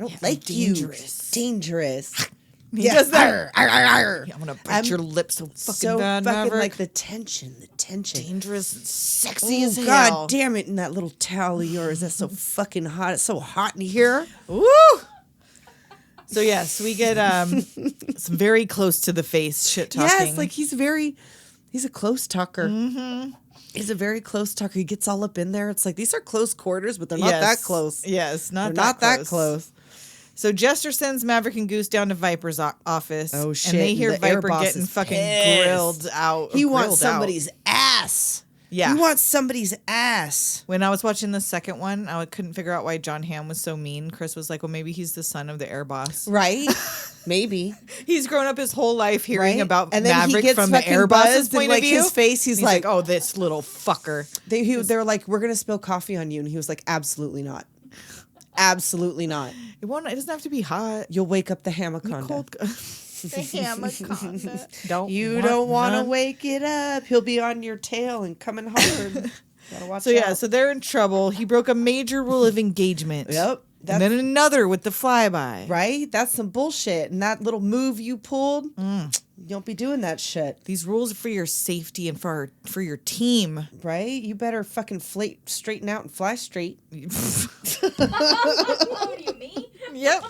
don't Yeah, like dangerous. you. Dangerous." He Yeah. does that. Arr, arr, arr, arr. I'm going to bite I'm your lips so fucking So bad, fucking Maverick. like the tension. Dangerous and sexy Oh, as hell. God damn it. And that little towel of yours, that's so fucking hot. It's so hot in here. Woo! So yes, we get some very close to the face shit talking. Yes, like he's a close talker. Mm-hmm. He's a very close talker. He gets all up in there. It's like, these are close quarters, but they're not that close. Yes, They're not that close. So Jester sends Maverick and Goose down to Viper's office. Oh, shit, And they and hear the air Viper boss getting is fucking pissed. grilled out. He wants grilled out. somebody's ass. Yeah. He wants somebody's ass. When I was watching the second one, I couldn't figure out why John Hamm was so mean. Chris was like, well, maybe he's the son of the air boss. Right? Maybe. He's grown up his whole life hearing Right? about And then he Maverick gets from the fucking air boss's buzzed and, point like, of view. his face, he's like, oh, this little fucker. They're like, we're going to spill coffee on you. And he was like, absolutely not. Absolutely not. It doesn't have to be hot. You'll wake up the hamaconda. Cold. The Hamaconda. You don't want to wake it up. He'll be on your tail and coming hard. Gotta watch So yeah, out. so they're in trouble. He broke a major rule of engagement. Yep. And then another with the flyby. Right? That's some bullshit. And that little move you pulled, you don't be doing that shit. These rules are for your safety and for your team. Right? You better fucking straighten out and fly straight. What do you mean? Yep.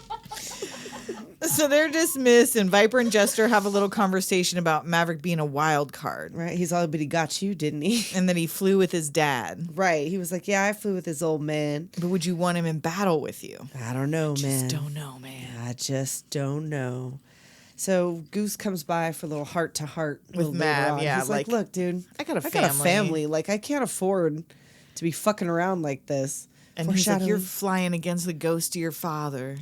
So they're dismissed, and Viper and Jester have a little conversation about Maverick being a wild card. Right? He's all, but he got you, didn't he? And that he flew with his dad. Right. He was like, yeah, I flew with his old man. But would you want him in battle with you? I don't know, man. Just don't know, man. I just don't know. So Goose comes by for a little heart-to-heart With Mav, yeah, He's like, look, dude, I got a family. Like, I can't afford to be fucking around like this. And he's like, you're flying against the ghost of your father.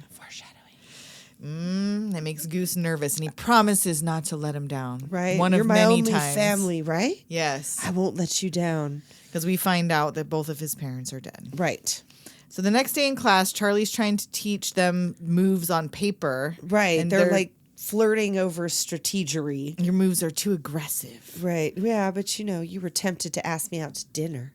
That makes Goose nervous, and he promises not to let him down. Right? One you're of my many only times. family, right? Yes. I won't let you down. Because we find out that both of his parents are dead. Right. So the next day in class, Charlie's trying to teach them moves on paper. Right. And They're like flirting over strategery. Your moves are too aggressive. Right. Yeah, but you were tempted to ask me out to dinner.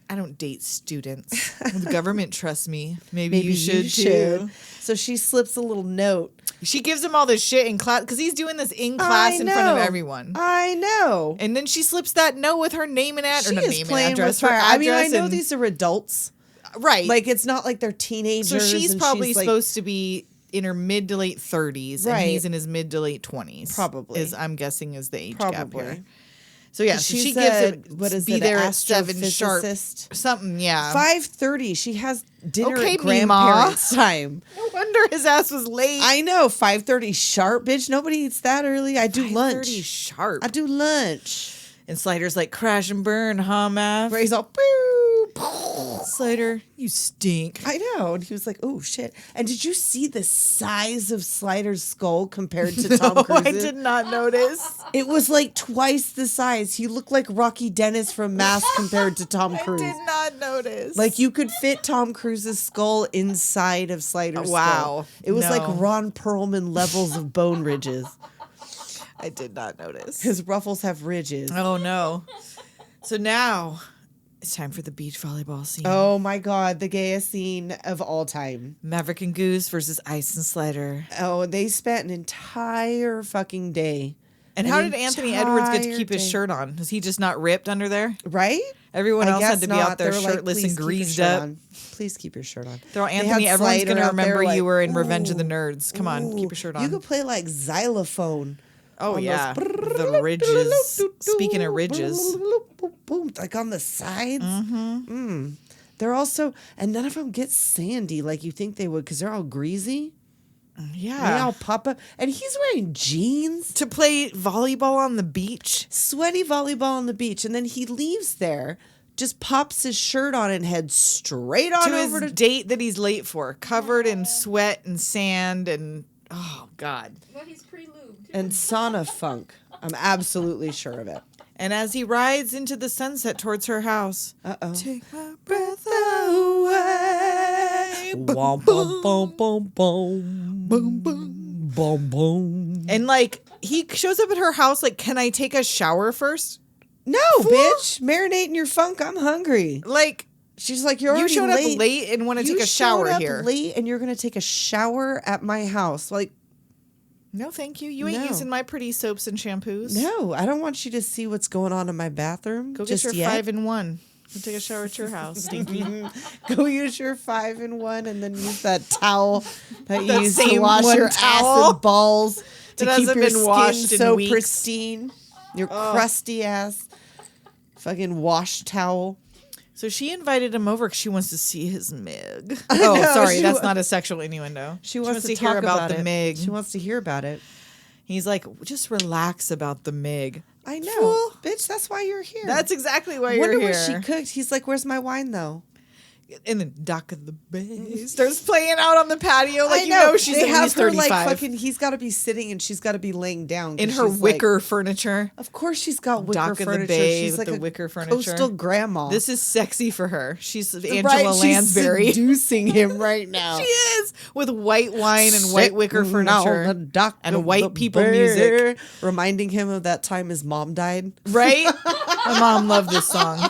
I don't date students. The government trusts me. Maybe you should too. So she slips a little note. She gives him all this shit in class because he's doing this in class in front of everyone. I know. And then she slips that note with her name and address. She is playing with fire. I mean, I know these are adults. Right. Like, it's not like they're teenagers. So she's probably like, supposed to be in her mid to late 30s. Right. And he's in his mid to late 20s. Probably. I'm guessing is the age gap here. So yeah, so she gives him, what is be it, there an at 7 sharp. astrophysicist? Something, yeah. 5:30. She has dinner Okay, at grandparents' time. No wonder his ass was late. I know, 5:30 sharp, bitch. Nobody eats that early. I do lunch. 5:30 sharp. I do lunch. And Slider's like, crash and burn, huh, Mav? Ray's all, boo. Slider, you stink. I know. And he was like, oh, shit. And did you see the size of Slider's skull compared to Tom Cruise? I did not notice. It was like twice the size. He looked like Rocky Dennis from Mask compared to Tom Cruise. I did not notice. Like, you could fit Tom Cruise's skull inside of Slider's skull. It was like Ron Perlman levels of bone ridges. I did not notice. His ruffles have ridges. Oh, no. So now it's time for the beach volleyball scene. Oh, my God. The gayest scene of all time. Maverick and Goose versus Ice and Slider. Oh, they spent an entire fucking day. And how did Anthony Edwards get to keep his shirt on? Was he just not ripped under there? Right? Everyone else had to be out there They're shirtless like, and greased up. Please keep your shirt on. They're all, Anthony, everyone's going to remember you were in Revenge of the Nerds. Come on, keep your shirt on. You could play like xylophone. Oh, yeah. The ridges. Speaking of ridges. Like on the sides. Mm-hmm. They're also, and none of them get sandy like you think they would because they're all greasy. Yeah. They all pop up. And he's wearing jeans. To play volleyball on the beach. Sweaty volleyball on the beach. And then he leaves there, just pops his shirt on and heads straight on over his to date that he's late for. Covered in sweat and sand and, oh, God. Well, he's pre-lubed. and sauna funk. I'm absolutely sure of it. And as he rides into the sunset towards her house, Take my breath away. Boom, boom, boom, boom, boom, Boom, boom. boom, boom. And like he shows up at her house like, can I take a shower first? No, bitch. Marinate in your funk. I'm hungry. Like, she's like, you're you already showed late. up late and want to take a shower You showed up here. late and you're going to take a shower at my house. Like, No, thank you. You ain't No. using my pretty soaps and shampoos. no, I don't want you to see what's going on in my bathroom. Go just get your yet. 5-in-1. Go take a shower at your house, Stinky. Go use your 5-in-1 and then use that towel that you That use to same wash one your towel ass and balls to that keep hasn't your been skin washed in so weeks. pristine. Your crusty ass fucking wash towel. So she invited him over because she wants to see his Mig. know, Oh, sorry, she that's wa- not a sexual innuendo. She wants to hear talk about the it. Mig. She wants to hear about it. He's like, just relax about the Mig. I know. Fool. Bitch, that's why you're here. That's exactly why Wonder you're here. what she cooked. He's like, where's my wine, though? In the dock of the bay. Starts playing out on the patio like I you know she's they at have least her 35. like fucking. He's got to be sitting and she's got to be laying down 'cause in her she's wicker furniture. Of course, she's got wicker Dock of the furniture. bay She's with like the a wicker furniture. coastal grandma. This is sexy for her. She's Angela Right, Lansbury. She's seducing him right now. She is with white wine and white wicker Sitting on furniture the dock and of white the people bay, music. reminding him of that time his mom died. Right? My mom loved this song.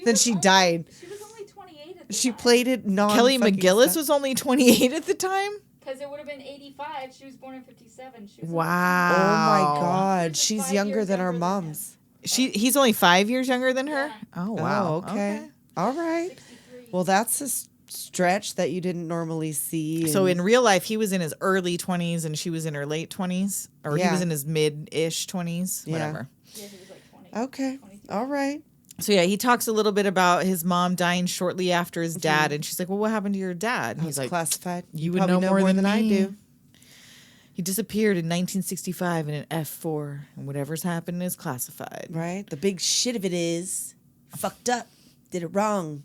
Then she died. She was only 28 at She played it non. Kelly McGillis was only 28 at the time. Because it would have been 85. She was born in 57. She was Oh Wow. my God, She's she's 5 younger years than our younger than him. moms. He's only 5 years younger than her? Yeah. Oh, wow. Oh, okay. All right. 63. Well, that's a stretch that you didn't normally see. So and- in real life, he was in his early 20s and she was in her late 20s. Or he Yeah. was in his mid-ish 20s. Yeah. Whatever. Yeah, he was like 20. Okay. 23. All right. So yeah, he talks a little bit about his mom dying shortly after his dad. And she's like, well, what happened to your dad? And He's he's like, classified. you would probably know more than I me. do. He disappeared in 1965 in an F4. And whatever's happened is classified. Right. The big shit of it is fucked up. Did it wrong.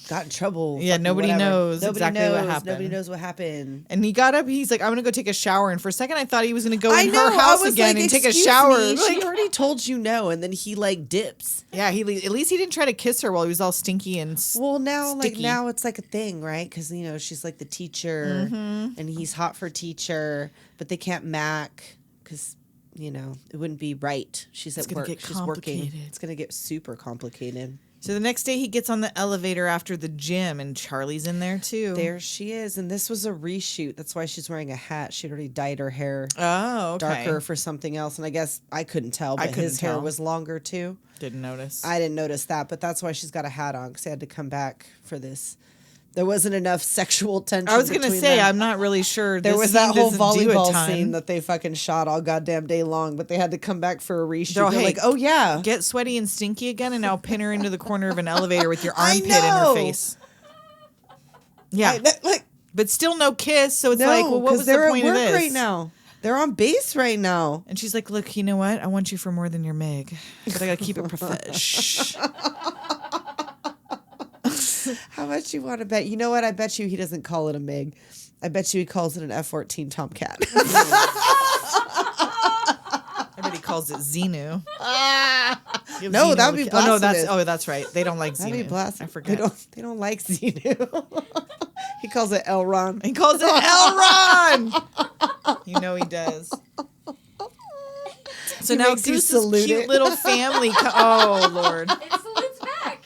Got in trouble. Yeah, fucking nobody whatever. knows exactly what happened. Nobody knows what happened. And he got up. He's like, I'm going to go take a shower. And for a second, I thought he was going to go I in know. her house I was again like, and take a "Excuse shower. me, Like- she already told you no, and then he like dips. yeah, at least he didn't try to kiss her while he was all stinky and Well, now sticky. now it's like a thing, right? Because she's like the teacher, Mm-hmm. and he's hot for teacher, but they can't mac because it wouldn't be right. She's at gonna work. get She's working. complicated. It's gonna get super complicated. So the next day he gets on the elevator after the gym and Charlie's in there too. There she is, and this was a reshoot. That's why she's wearing a hat. She'd already dyed her hair Oh, okay. darker for something else, and I guess I couldn't tell, but couldn't his hair tell. was longer too. Didn't notice. I didn't notice that, but that's why she's got a hat on because they had to come back for this. There wasn't enough sexual tension. I was going to between say, them. I'm not really sure. There This was that scene whole doesn't do a volleyball ton. scene that they fucking shot all goddamn day long, but they had to come back for a reshoot. Oh, They're hey, like, oh yeah, Get sweaty and stinky again and now pin her into the corner of an elevator with your I armpit in her know. face. Yeah. like but still no kiss. So it's no, like, well, what was the they're point at of work this? right now. They're on base right now. And she's like, look, you know what? I want you for more than your Meg. But I got to keep it profesh. How much you want to bet? You know what? I bet you he doesn't call it a MiG. I bet you he calls it an F-14 Tomcat. I bet he calls it Xenu. Give No, Xenu that'd a be ki- Oh, no, blasphemous. that's right. They don't like That'd Xenu. be blasphemous. I forget. They don't like Xenu. He calls it Elron. He calls it Elron. You know he does. So He now makes you Goose's salute cute it. little family. Oh Lord! It salutes back.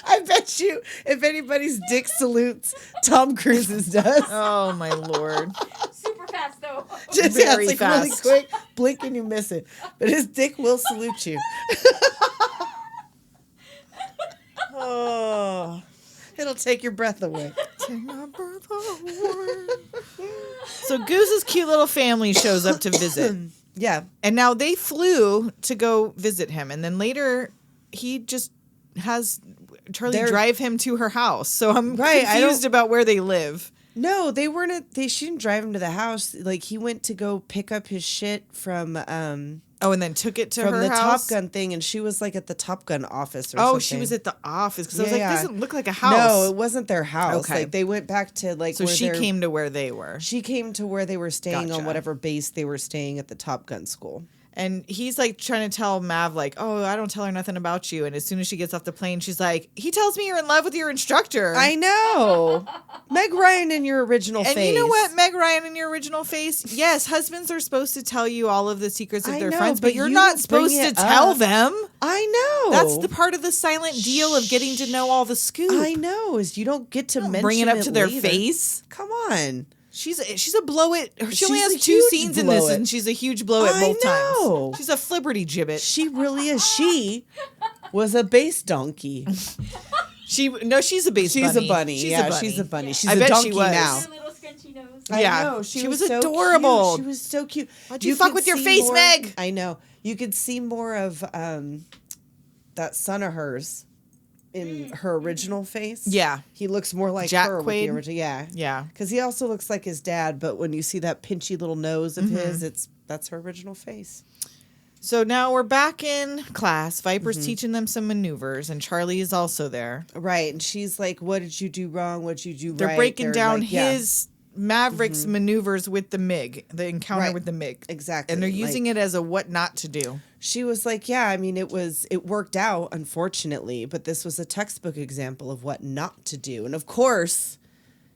I bet you if anybody's dick salutes, Tom Cruise's does. Oh my Lord! Super fast, though. Just Very it's like really fast. quick, blink and you miss it. But his dick will salute you. Oh, It'll take your breath away. take my breath away. So Goose's cute little family shows up to visit, Yeah. and now they flew to go visit him, and then later he just has Charlie They're- drive him to her house. So I'm Right, I confused don't- about where they live. No, they weren't. She didn't drive him to the house. Like he went to go pick up his shit from Oh, and then took it to from her the house. Top Gun thing, and she was like at the Top Gun office. Or Oh, something. she was at the office because I was Yeah, like, yeah. this doesn't look like a house. No, it wasn't their house. Okay. Like they went back to like. So where she they're- came to where they were. She came to where they were staying Gotcha. on whatever base they were staying at the Top Gun school. And he's like trying to tell Mav, like, oh, I don't tell her nothing about you. And as soon as she gets off the plane, she's like, he tells me you're in love with your instructor. I know. Meg Ryan in your original and face. you know what, Meg Ryan in your original face? Yes, husbands are supposed to tell you all of the secrets of I their know, friends, but but you're you not don't bring supposed to it tell up. them. I know. That's the part of the silent deal of getting to know all the scoop. I know is you don't get to Don't mention bring it up to their later. face. Come on. She's a blow it. She only She's has a 2 huge scenes in blow this, it. and she's a huge blow it I both know. times. She's a flibberty gibbet. She really is. She was a base donkey. She's a base She's bunny. a bunny. She's yeah, a bunny. she's a bunny. She's I a bet she donkey was. now. Her little scrunchy nose. Yeah. I know. She was so adorable. Cute. She was so cute. Why'd you fuck could with your see face, more- Meg? I know. You could see more of that son of hers in her original face. Yeah. He looks more like Jack her with Quaid? the original. Yeah. Yeah. Because he also looks like his dad, but when you see that pinchy little nose Mm-hmm. of his, that's her original face. So now we're back in class. Viper's Mm-hmm. teaching them some maneuvers, and Charlie is also there. Right. And she's like, what did you do wrong? What did you do They're right? breaking down like, yeah, his Maverick's maneuvers with the MiG, the encounter Right. with the MiG. Exactly. And they're using it as a what not to do. She was like, yeah, I mean, it worked out, unfortunately, but this was a textbook example of what not to do. And of course,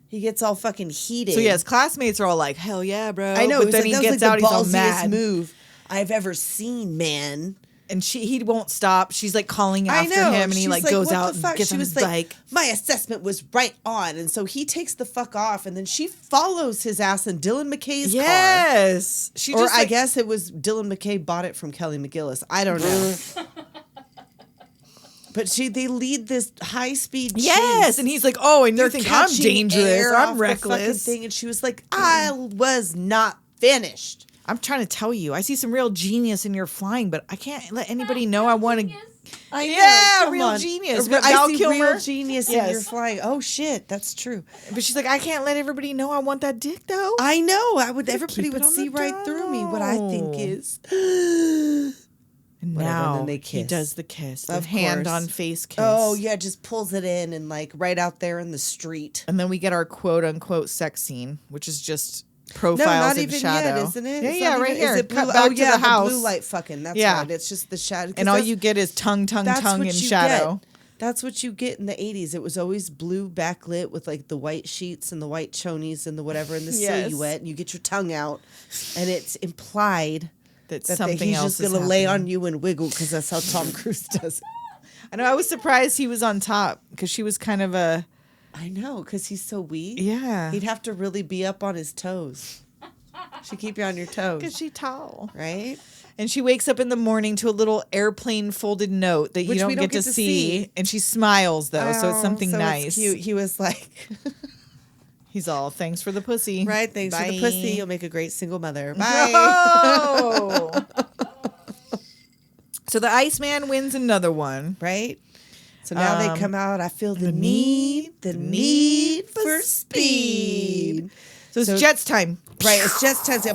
he gets all fucking heated. So yeah, his classmates are all like, hell yeah, bro. I know. But it was then like, he that gets was out, like he's the all ballsiest mad. move I've ever seen, man. And he won't stop. She's like calling after him, and he She's like goes what out the fuck? and gets She on was his like, bike. my assessment was right on, and so he takes the fuck off, and then she follows his ass in Dylan McKay's car. Yes, she Or just I like, guess it was Dylan McKay bought it from Kelly McGillis. I don't know. But they lead this high speed chase. yes, and he's like, oh, and They're you think I'm catching dangerous? air I'm off the fucking reckless. thing, and she was like, I was not finished. I'm trying to tell you, I see some real genius in your flying, but I can't let anybody know I want to. I know, Yeah, come real on. genius. I Val see Kilmer. real genius in Yes. your flying. Oh shit, that's true. But she's like, I can't let everybody know I want that dick, though. I know. Everybody keep it would on see the right through me. What I think down. is. And Whatever, and now then they he kiss. does the kiss, the Of hand course. on face kiss. Oh yeah, just pulls it in and like right out there in the street. And then we get our quote unquote sex scene, which is just profiles No, not in even shadow. yet, isn't it? Yeah, It's yeah, not right even- here. Is it blue? Cut back oh to yeah, the house. blue light fucking. That's Yeah. right. It's just the shadow. 'cause And all that's- you get is tongue that's in what you shadow. Get. That's what you get in the 80s. It was always blue backlit with like the white sheets and the white chonies and the whatever and the Yes. silhouette. And you get your tongue out, and it's implied That that something he's else just gonna lay happening. on you and wiggle because that's how Tom Cruise does it. I know. I was surprised he was on top because she was kind of a I know, because he's so weak. yeah. He'd have to really be up on his toes. Should keep you on your toes. Because she's tall. Right? And she wakes up in the morning to a little airplane folded note that you Which don't we get to see. And she smiles though, so it's Oh, something so nice. It's cute. He was like, He's all, thanks for the pussy. right, thanks for the Bye." pussy. You'll make a great single mother. Bye. Oh. So the Iceman wins another one. Right? So now they come out. I feel the need for speed. So it's Jet's time. Right, it's just time.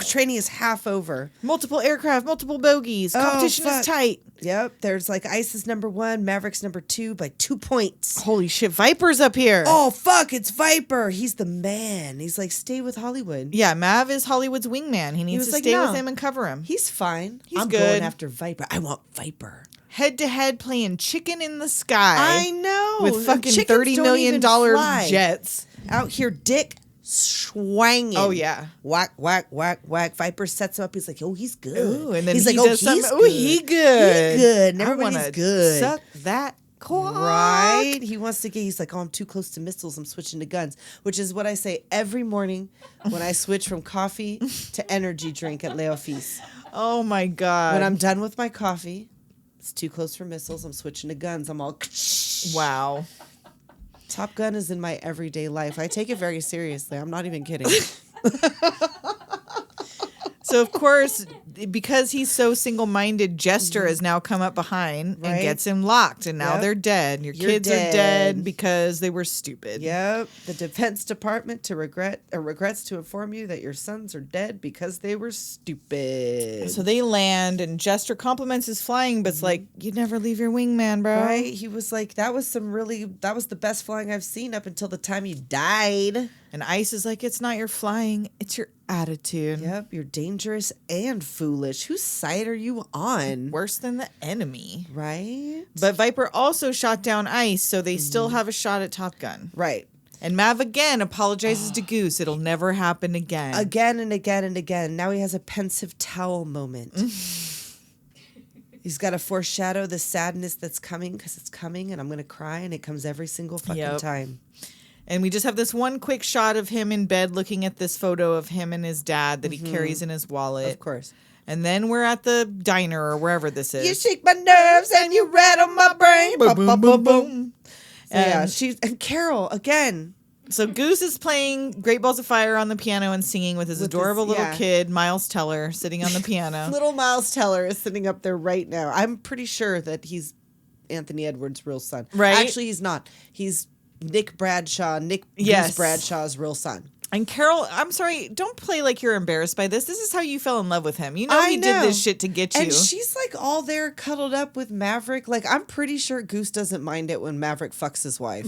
Training is half over. Multiple aircraft, multiple bogeys. Competition fuck. is tight. Yep, there's like Ice is number 1, Maverick's number 2 by 2 points. Holy shit, Viper's up here. Oh, fuck, it's Viper. He's the man. He's like, stay with Hollywood. Yeah, Mav is Hollywood's wingman. He needs was to like, stay "No." with him and cover him. He's fine. He's I'm good. going after Viper. I want Viper. Head to head playing chicken in the sky. I know. With fucking Chickens $30 don't million even fly. jets. Out here, dick swanging. Oh, yeah. Whack, whack, whack, whack. Viper sets him up. He's like, oh, he's good. Ooh, and then he's he like, does oh, he's something. good. Ooh, he good. He good. And I everybody's wanna good. Suck that quack. Right? He wants to get, he's like, oh, I'm too close to missiles. I'm switching to guns, which is what I say every morning when I switch from coffee to energy drink at Leo Feast. Oh, my God. When I'm done with my coffee, it's too close for missiles. I'm switching to guns. I'm all, Wow. Top Gun is in my everyday life. I take it very seriously. I'm not even kidding. So, of course, because he's so single-minded, Jester has now come up behind Right. and gets him locked, and now Yep. they're dead. Your You're kids are dead. dead because they were stupid. Yep. The Defense Department regrets to inform you that your sons are dead because they were stupid. So they land, and Jester compliments his flying, but it's like, you never leave your wingman, bro. Right? He was like, that was the best flying I've seen up until the time he died. And Ice is like, it's not your flying, it's your attitude. Yep. You're dangerous and foolish. Whose side are you on? Worse than the enemy. Right? But Viper also shot down Ice, so they still have a shot at Top Gun. Right. And Mav again apologizes to Goose. It'll never happen again. Again and again and again. Now he has a pensive towel moment. He's got to foreshadow the sadness that's coming because it's coming and I'm going to cry and it comes every single fucking Yep. time. And we just have this one quick shot of him in bed looking at this photo of him and his dad that he carries in his wallet. Of course. And then we're at the diner or wherever this is. You shake my nerves and you rattle my brain. Boom, boom, boom, boom. So yeah, and Carol again. So Goose is playing Great Balls of Fire on the piano and singing with his adorable little yeah. kid, Miles Teller, sitting on the piano. Little Miles Teller is sitting up there right now. I'm pretty sure that he's Anthony Edwards' real son. Right? Actually, he's not. He's Nick Bradshaw, Yes. Goose Bradshaw's real son. And Carol, I'm sorry, don't play like you're embarrassed by this. This is how you fell in love with him. You know I he know. did this shit to get you. And she's like all there cuddled up with Maverick. Like, I'm pretty sure Goose doesn't mind it when Maverick fucks his wife.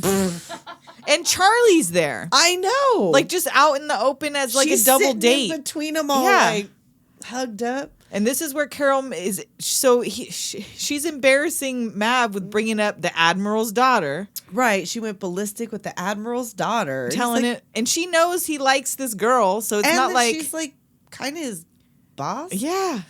And Charlie's there. I know. Like just out in the open as like She's a double sitting date. in between them all, Yeah. like hugged up. And this is where Carol is. So she's embarrassing Mav with bringing up the Admiral's daughter, Right. She went ballistic with the Admiral's daughter. telling He's like, it, and she knows he likes this girl. So it's and not then like, she's like kind of his boss. yeah.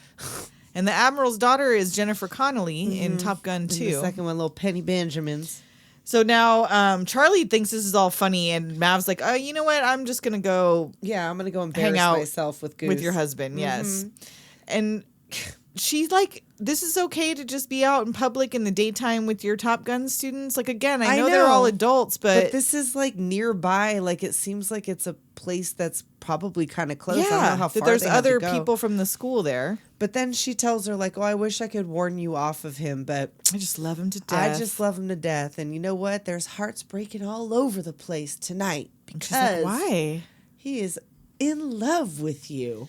And the Admiral's daughter is Jennifer Connelly in Top Gun 2. And the second one, little Penny Benjamins. So now Charlie thinks this is all funny, and Mav's like, oh, you know what? I'm just going to go Yeah, I'm going to go embarrass out myself with Goose. with your husband. Yes. And she's like, this is okay to just be out in public in the daytime with your Top Gun students. Like, again, I know they're all adults, But this is like nearby. Like, it seems like it's a place that's probably kind of close. I don't know how far that there's they have to other go. people from the school there. But then she tells her, like, oh, I wish I could warn you off of him, but I just love him to death. I just love him to death. And you know what? There's hearts breaking all over the place tonight because She's like, why? he is in love with you.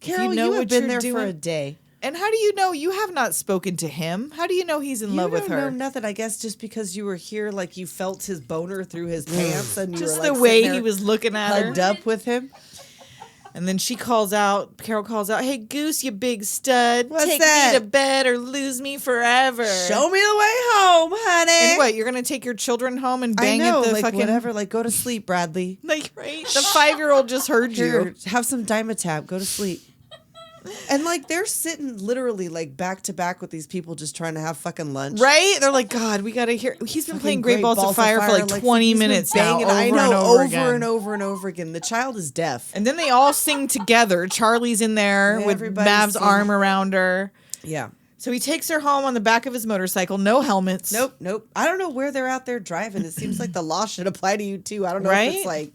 If you Carol, know you have what been you're there for doing- a day. And how do you know? You have not spoken to him. How do you know he's in love with her? You don't know nothing. I guess just because you were here, like you felt his boner through his pants, and you Just were, like, the way sitting he there was looking at her. hugged up with him. And then Carol calls out, hey, Goose, you big stud. What's take that? me to bed or lose me forever. Show me the way home, honey. And what, you're going to take your children home and bang I know, at the like fucking... whatever. Like, go to sleep, Bradley. Like, right? The 5-year-old just heard you. Here, have some Dimetap. Go to sleep. And like they're sitting literally like back to back with these people just trying to have fucking lunch. Right? They're like, God, we got to hear... He's been playing Great Balls of Fire for like 20 he's been minutes now. banging- Over I know, and over, over again. and over and over again. The child is deaf. And then they all sing together. Charlie's in there Yeah, with everybody's Mav's singing. arm around her. Yeah. So he takes her home on the back of his motorcycle. No helmets. Nope. I don't know where they're out there driving. It seems like the law should apply to you too. I don't know if Right? it's like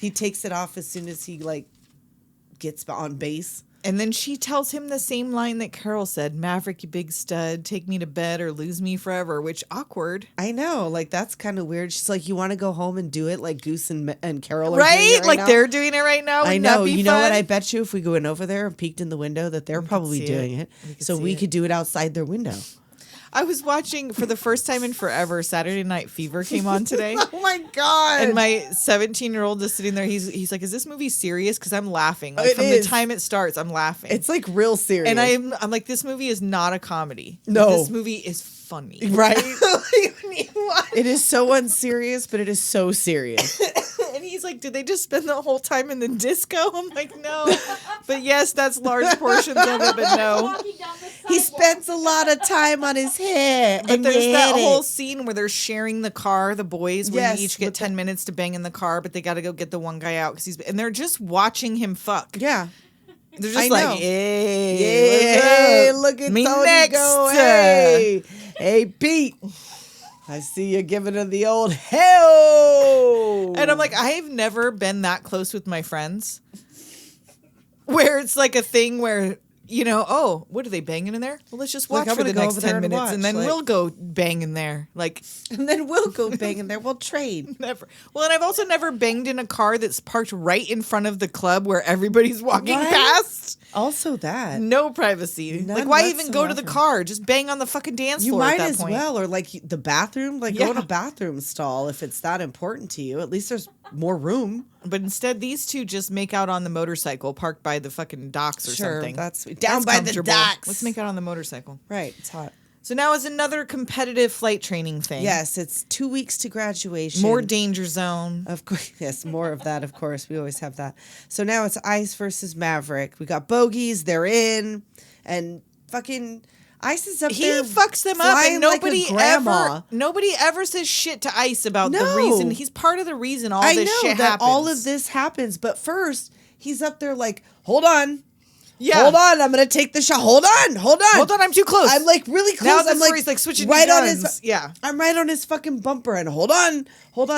he takes it off as soon as he like gets on base. And then she tells him the same line that Carol said, Maverick, you big stud, take me to bed or lose me forever, which awkward. I know, like that's kind of weird. She's like, you want to go home and do it like Goose and Carol are doing Right? it Like now? they're doing it right now. I Wouldn't that know. be You know what? fun? I bet you if we go in over there and peeked in the window that they're probably see doing it. it. We could So see we it. could do it outside their window. I was watching for the first time in forever. Saturday Night Fever came on today. Oh my God. And my 17-year-old is sitting there. He's like, is this movie serious? Because I'm laughing. Like It from is. the time it starts, I'm laughing. It's like real serious. And I'm like, this movie is not a comedy. No. This movie is funny. right. It is so unserious, but it is so serious. And he's like, did they just spend the whole time in the disco? I'm like, no. But yes, that's large portions of it, but no. Walking down the He sidewalk. spends a lot of time on his hair. But and there's you that hate whole it. scene where they're sharing the car, the boys, where Yes, they each get with 10 minutes to bang in the car, but they got to go get the one guy out and they're just watching him fuck. Yeah. They're I just know. like, hey, Hey, what's up? look at Me Tony next. go. Hey. Hey, Pete. I see you giving her the old hell. And I'm like, I've never been that close with my friends where it's like a thing where, you know, oh, what are they banging in there? Well, let's just Like, watch I'm for the gonna go next over there 10 and minutes and watch, then like- we'll go bang in there. Like, And then we'll go bang in there. We'll trade. never. Well, and I've also never banged in a car that's parked right in front of the club where everybody's walking Right? past. Also that. No privacy. None Like, why even go to the whatsoever. car? Just bang on the fucking dance You floor might at that as point. well, or like the bathroom, like go in Yeah. a bathroom stall if it's that important to you. At least there's more room. But instead, these two just make out on the motorcycle parked by the fucking docks or something. That's down That's by the comfortable. docks. Let's make out on the motorcycle. Right, it's hot. So now is another competitive flight training thing. Yes, it's 2 weeks to graduation. More danger zone. Of course, yes, more of that. Of course, we always have that. So now it's Ice versus Maverick. We got bogeys. They're in, and fucking Ice is up He there. fucks them up, flying and like a grandma. nobody ever says shit to Ice about the No. reason. He's part of the reason all I this know shit that happens. all of this happens, but first he's up there like, hold on. Yeah. Hold on, I'm gonna take the shot. Hold on. Hold on, I'm too close. I'm like really close. Now I'm this is like where he's like switching right to on guns. his. Yeah. I'm right on his fucking bumper, and hold on.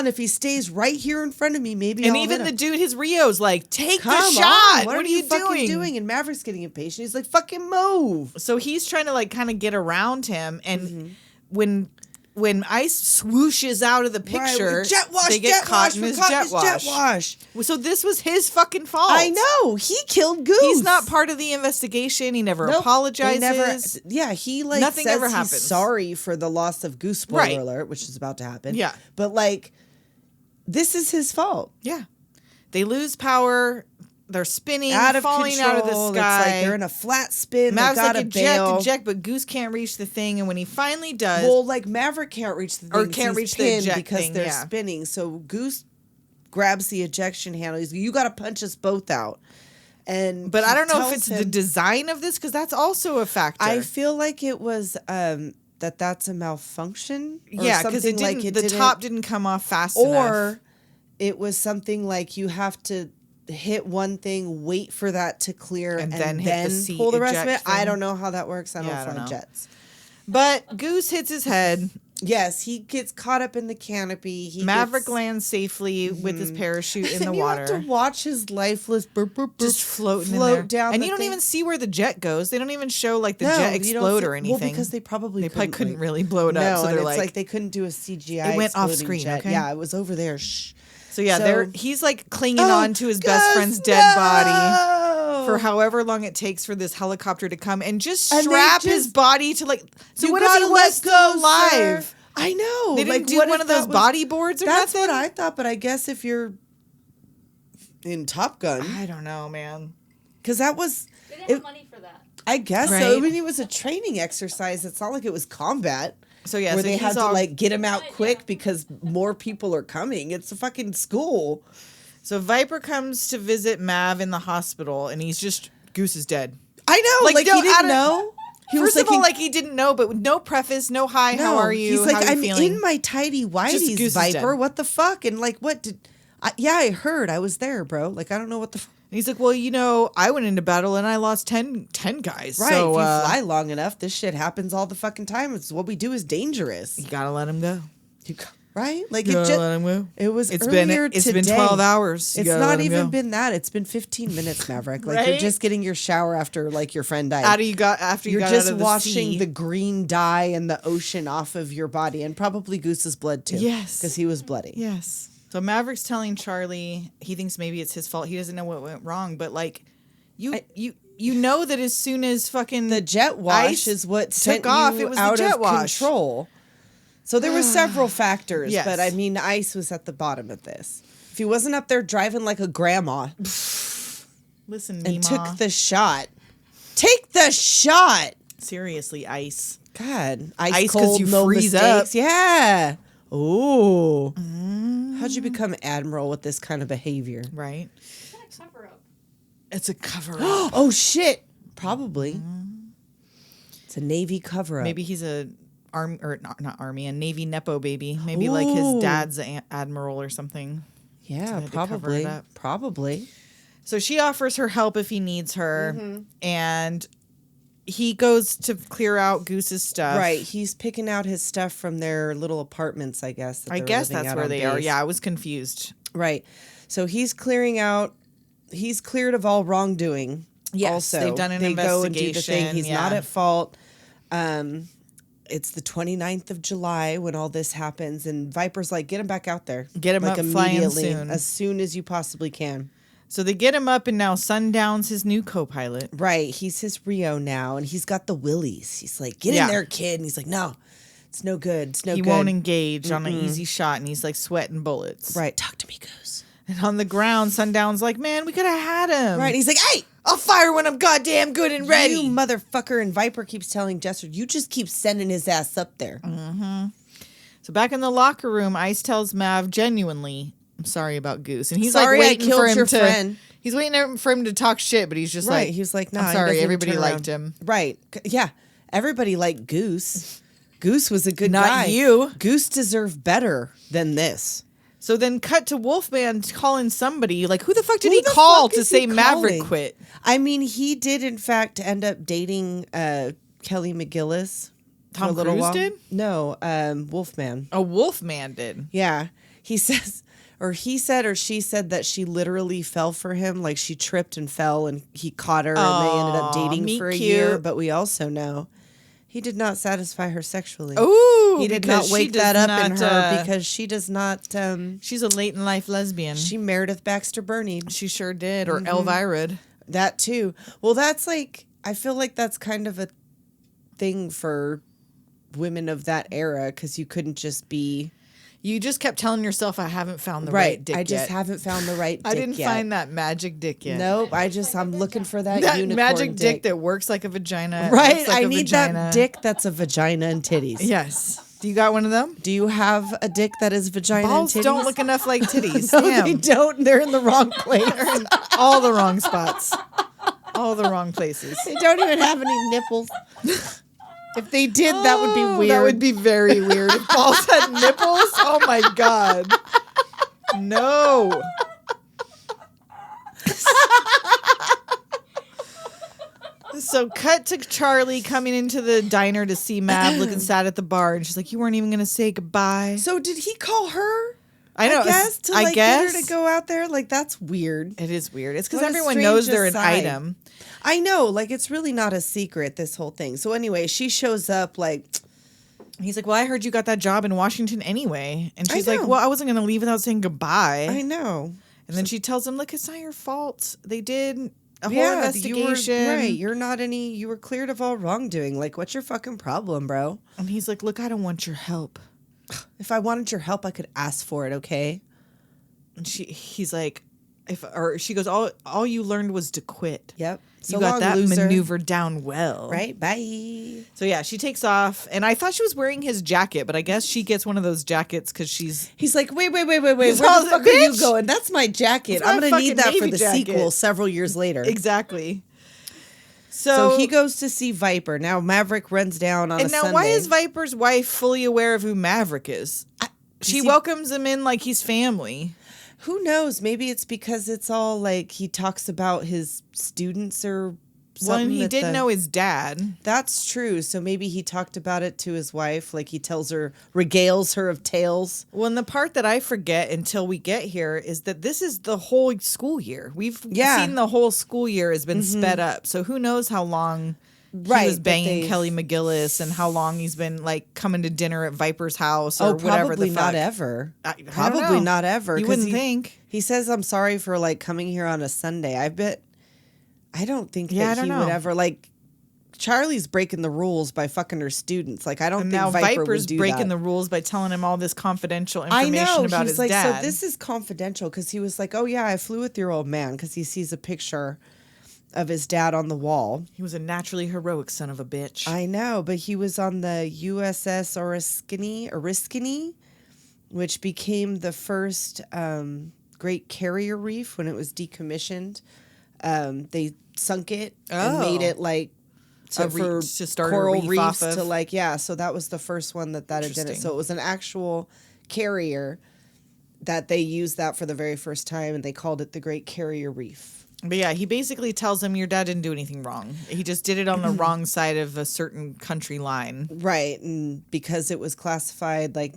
If he stays right here in front of me, maybe. And I'll even hit the him. dude, his Rio's like, take Come the shot. on, what are you fucking doing? And Maverick's getting impatient. He's like, fucking move. So he's trying to like kind of get around him, and Mm-hmm. when Ice swooshes out of the picture, Right, jet wash, they get jet caught wash, in we're his caught in jet his wash. jet wash. So this was his fucking fault. I know. He killed Goose. He's not part of the investigation. He never Nope. apologizes. He never. Yeah, he like Nothing says ever he's happens. sorry for the loss of Goose. Spoiler Right. alert, which is about to happen. Yeah. but like, this is his fault. Yeah. They lose power. They're spinning, Out of falling control. out of the It's sky. like they're in a flat spin. Mav's they like gotta eject, bail. eject, but Goose can't reach the thing. And when he finally does, Well, like Maverick can't reach the thing. Or 'cause can't he's reach the pinned eject because thing, they're yeah. spinning. So Goose grabs the ejection handle. He's like, you got to punch us both out. But I don't know if tells it's the him- design of this, because that's also a factor. I feel like it was that's a malfunction. Or yeah, because something like the top didn't come off fast enough. or it was something like you have to hit one thing, wait for that to clear, and then hit the seat pull the rest of it. eject I thing. don't know how that works. I Yeah, I don't don't fly know. jets. But Goose hits his head. Yes, he gets caught up in the canopy. Maverick gets, lands safely with his parachute in the you water. have to watch his lifeless Just floating float in there. down. And the you don't thing. even see where the jet goes. They don't even show like the No, jet you don't explode see- or anything. Well, because they probably couldn't really blow it up. No, So and they're it's like, they couldn't do a CGI. It went off exploding screen, jet. okay? Yeah, it was over there. Shh. so yeah, so- he's like clinging on to his best Gus, friend's dead body no! for however long it takes for this helicopter to come and just And they strap his just- body to like. So You what if he gotta was let still go, alive? sir. I know. They didn't do what one if of those that was- body boards or That's nothing? what I thought, but I guess if you're in Top Gun, I don't know, man. because that was, They didn't have money for that. I guess so. I Right. mean, it was a training exercise. It's not like it was combat. So yeah, where so they he's had to all, like get him out Yeah. quick because more people are coming. It's a fucking school. So Viper comes to visit Mav in the hospital, and he's just Goose is dead. I know, Like, like no, he didn't out of- know. He First of all, in- like he didn't know, but with no preface, no hi, how no, are you? He's like, how you I'm feeling? in my tidy Goose whities, is Viper. dead. What the fuck? And like, what did? I heard. I was there, bro. Like, I don't know what the. And he's like, well, I went into battle and I lost 10 guys. Right. So, if you fly long enough, this shit happens all the fucking time. It's what we do is dangerous. you gotta let him go. Right? Like You it gotta just. let him go. It was It's earlier been today. 12 hours. You It's gotta not let him even go. been that. It's been 15 minutes, Maverick. Like you're Right? just getting your shower after like your friend died. After you got out You're of the washing sea. the green dye and the ocean off of your body, and probably Goose's blood too. Yes. because he was bloody. Yes. So Maverick's telling Charlie he thinks maybe it's his fault. He doesn't know what went wrong, but like you know that as soon as fucking The jet wash ice is what sent off, you it was the out jet of wash. control. So there were several factors, Yes. but I mean, ice was at the bottom of this. If he wasn't up there driving like a grandma Listen, and Meemaw. took the shot, take the shot. Seriously, ice. God, Ice ice 'cause cold, you no freeze mistakes. up. Yeah. Ooh. How'd you become admiral with this kind of behavior? Right? It's not a cover up. It's a cover up. Oh shit! Probably. It's a Navy cover-up. Maybe he's a army or not army, a Navy Nepo baby. Maybe like his Ooh. dad's admiral or something. Yeah, had to cover probably. it up. Probably. So she offers her help if he needs her, Mm-hmm. and he goes to clear out Goose's stuff. Right. He's picking out his stuff from their little apartments, I guess. that I they're guess living that's out where on they are. base. Yeah, I was confused. Right. So he's clearing out. He's cleared of all wrongdoing. Yes, also. they've done an they go and do the thing. investigation, He's yeah. not at fault. It's the 29th of July when all this happens, and Viper's like, get him back out there. Get him like up flying immediately, soon. as soon as you possibly can. So they get him up, and now Sundown's his new co-pilot. Right. He's his REO now, and he's got the willies. He's like, get Yeah. in there, kid. And he's like, no, it's no good. It's no He good. won't engage on an easy shot, and he's like sweating bullets. Right. Talk to me, Goose. And on the ground, Sundown's like, man, we could have had him. Right. He's like, hey, I'll fire when I'm goddamn good and ready. you motherfucker. And Viper keeps telling Jester, you just keep sending his ass up there. So back in the locker room, Ice tells Mav genuinely, I'm sorry about Goose. And he's Sorry I like waiting killed for him your to friend. He's waiting for him to talk shit, but he's just Right. like, He's like, nah, I'm he sorry, doesn't even everybody turn liked around. him. Right. Yeah. Everybody liked Goose. Goose was a good Not guy. you. Goose deserved better than this. So then cut to Wolfman calling somebody. Like, who the fuck did Who he the call fuck to is he say Maverick calling? quit? I mean, he did, in fact, end up dating Kelly McGillis. for Tom a little Cruise while. did? No, Wolfman. A Wolfman did. Yeah. He says, or he said, or she said that she literally fell for him. Like she tripped and fell and he caught her and they ended up Aw, dating meet for a cute. year. But we also know he did not satisfy her sexually. Ooh, He did because not she wake does that up in not, her because she does not, she's a late in life lesbian. she Meredith Baxter Burney. She sure did, or Mm-hmm. Elvira. That too. Well, that's like, I feel like that's kind of a thing for women of that era because you couldn't just be You just kept telling yourself, I haven't found the right dick I just yet. haven't found the right dick I didn't yet. find that magic dick yet. Nope, I'm looking for that, That unicorn magic dick that works like a vagina. Right, looks like I a need vagina. that dick that's a vagina and titties. Yes. You got one of them? Do you have a dick that is vagina Balls and titties? don't look enough like titties. No, Damn. they don't. They're in the wrong place. They're in all the wrong spots. All the wrong places. They don't even have any nipples. If they did, that would be weird. That would be very weird. If balls had nipples, oh my God. No. So cut to Charlie coming into the diner to see Mav looking sad at the bar. And she's like, you weren't even going to say goodbye. So did he call her? I know. I guess to like get her to go out there. Like that's weird. It is weird. It's because What a everyone strange knows they're an aside. item. I know. Like it's really not a secret, this whole thing. So anyway, she shows up like... He's like, well, I heard you got that job in Washington anyway. And she's I like, know. well, I wasn't going to leave without saying goodbye. I know. And then she tells him, look, it's not your fault. They did a whole investigation. You're not any... You were cleared of all wrongdoing. Like, what's your fucking problem, bro? And he's like, look, I don't want your help. If I wanted your help, I could ask for it, okay? And he's like, she goes, all you learned was to quit. Yep. So you got long, that loser. maneuver down well. Right? Bye. So yeah, she takes off. And I thought she was wearing his jacket, but I guess she gets one of those jackets because she's... He's like, wait. Where the He's fuck all, are you "Bitch, going? That's my jacket. it's I'm my going to need that fucking for the Navy jacket." sequel several years later. Exactly. So he goes to see Viper. Now Maverick runs down on a And now Sunday. why is Viper's wife fully aware of who Maverick is? She welcomes him in like he's family. Who knows? Maybe it's because it's all like he talks about his students or something. Well, and he did know his dad. That's true. So maybe he talked about it to his wife. Like he regales her of tales. Well, and the part that I forget until we get here is that this is the whole school year. We've seen the whole school year has been sped up. So who knows how long he was but banging Kelly McGillis and how long he's been like coming to dinner at Viper's house or whatever probably the fuck. not ever. I don't Probably know. not ever. You 'cause wouldn't think. He says, I'm sorry for like coming here on a Sunday. I don't think Yeah, I that don't he know. would ever like... Charlie's breaking the rules by fucking her students. Like, I don't And think now Viper Viper's would do breaking that. the rules by telling him all this confidential I information know. about He's his like, dad. so this is confidential because he was like, oh yeah, I flew with your old man because he sees a picture of his dad on the wall. He was a naturally heroic son of a bitch. I know, but he was on the USS Oriskany, which became the first great carrier reef when it was decommissioned. They sunk it and made it like to start a coral reef reefs off of. to like so that was the first one that had done it. Interesting. So it was an actual carrier that they used that for the very first time, and they called it the Great Carrier Reef. But yeah, he basically tells him your dad didn't do anything wrong. He just did it on the wrong side of a certain country line. Right, and because it was classified, like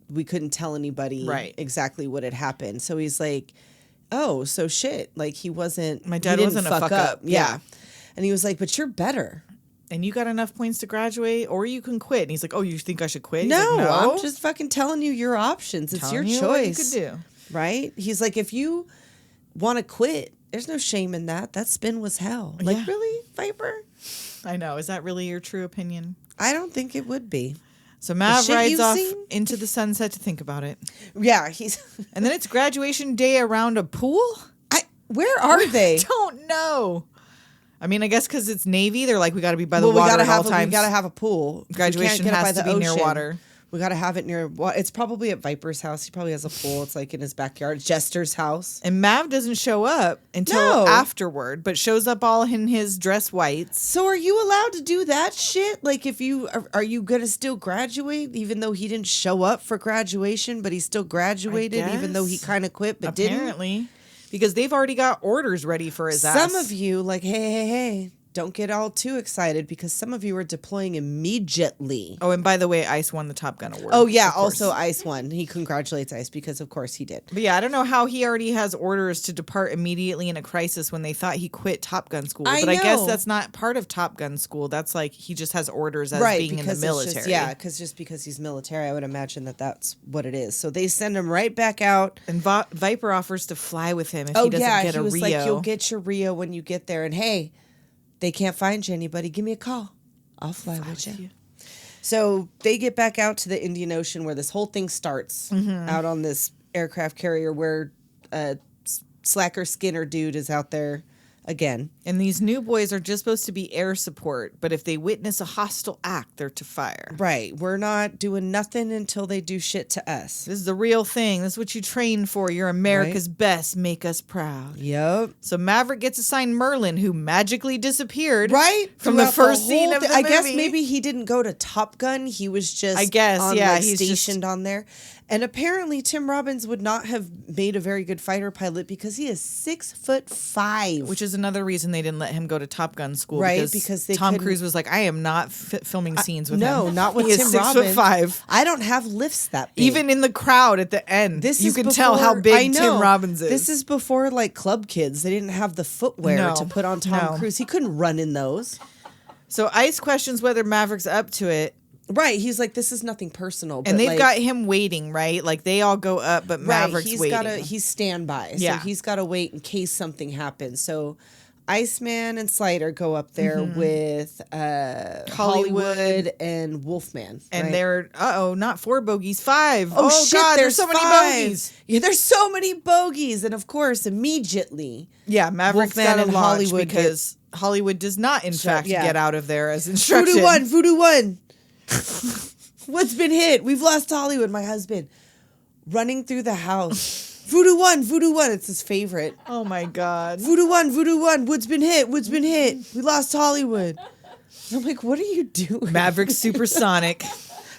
we couldn't tell anybody exactly what had happened. So he's like, oh, so shit. Like he wasn't... My dad he didn't wasn't a fuck up. Yeah. And he was like, but you're better. And you got enough points to graduate, or you can quit. And he's like, oh, you think I should quit? He's No, like, I'm just fucking telling you your options. It's telling your you what you choice. could do. Right? He's like, if you want to quit, there's no shame in that. That spin was hell. Like, Yeah. really, Viper? I know. Is that really your true opinion? I don't think it would be. So Mav shit rides you've off seen? into the sunset to think about it. Yeah, he's... And then it's graduation day around a pool? Where are they? I don't know. I mean, I guess because it's Navy, they're like, we got to be by the Well, we water gotta at all have times. we gotta have a pool. If we can't Graduation get it by has to the be near ocean, water. We gotta have it near water. It's probably at Viper's house. He probably has a pool. It's like in his backyard. Jester's house. And Mav doesn't show up until No. afterward, but shows up all in his dress whites. So are you allowed to do that shit? Like if you are you gonna still graduate even though he didn't show up for graduation, but he still graduated even though he guess. kind of quit but didn't? Apparently. Because they've already got orders ready for his ass. Some of you like, hey, don't get all too excited because some of you are deploying immediately. Oh, and by the way, Ice won the Top Gun award. Oh yeah, of course. also Ice won. He congratulates Ice because of course he did. But yeah, I don't know how he already has orders to depart immediately in a crisis when they thought he quit Top Gun school. I But I guess know. that's not part of Top Gun school. That's like he just has orders as being in the because it's military. just because he's military, I would imagine that that's what it is. So they send him right back out. And Viper offers to fly with him if he doesn't get he a was REO. like, you'll get your REO when you get there. And hey, they can't find you anybody. Give me a call. I'll fly with you. So they get back out to the Indian Ocean where this whole thing starts, out on this aircraft carrier where Slacker Skinner dude is out there again. And these new boys are just supposed to be air support, but if they witness a hostile act, they're to fire. Right. We're not doing nothing until they do shit to us. This is the real thing. This is what you train for. You're America's best. Make us proud. Yep. So Maverick gets assigned Merlin, who magically disappeared. Right? From the Throughout first scene whole of the I guess movie. maybe he didn't go to Top Gun. He was just I guess, yeah, he's stationed on there. And apparently Tim Robbins would not have made a very good fighter pilot because he is 6'5". Which is another reason they didn't let him go to Top Gun school. Right, because they Tom couldn't- Cruise was like, I am not filming scenes with him. No, not with He is Tim 6'5". Robbins. I don't have lifts that big. Even in the crowd at the end, you can tell how big Tim Robbins is. This is before like Club Kids. They didn't have the footwear No, to put on Tom Cruise. He couldn't run in those. So Ice questions whether Maverick's up to it. Right. He's like, this is nothing personal. And but they've like, got him waiting, right? Like they all go up, but Maverick's he's waiting. He's standby. Yeah. So he's got to wait in case something happens. So Iceman and Slider go up there with Hollywood and Wolfman. And right? they're, not 4 bogeys, 5. Oh, shit, God, there's so many 5. bogeys. Yeah, there's so many bogeys. And of course, immediately. Yeah, Maverick's Wolfman got to and launch Hollywood because Hollywood does not, in fact, yeah. get out of there as instructed. Voodoo 1. What's been hit? We've lost Hollywood, my husband. Running through the house. Voodoo 1. It's his favorite. Oh, my God. Voodoo 1. Wood's been hit. We lost Hollywood. I'm like, what are you doing? Maverick's supersonic.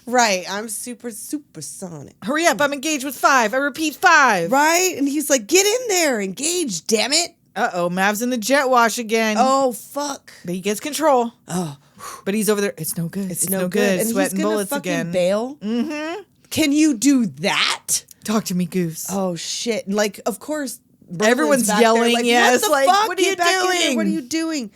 Right. I'm supersonic. Hurry up. I'm engaged with 5. I repeat, 5. Right? And he's like, get in there. Engage, damn it. Uh-oh. Mav's in the jet wash again. Oh, fuck. But he gets control. Oh. But he's over there. It's no good. It's no good. And Sweating he's gonna bullets fucking again. bail? Mm-hmm. Can you do that? Talk to me, Goose. Oh, shit. Like, of course, Berlin's Everyone's back yelling, there, yes, what the like, fuck? what are you Get back in here. doing? What are you doing?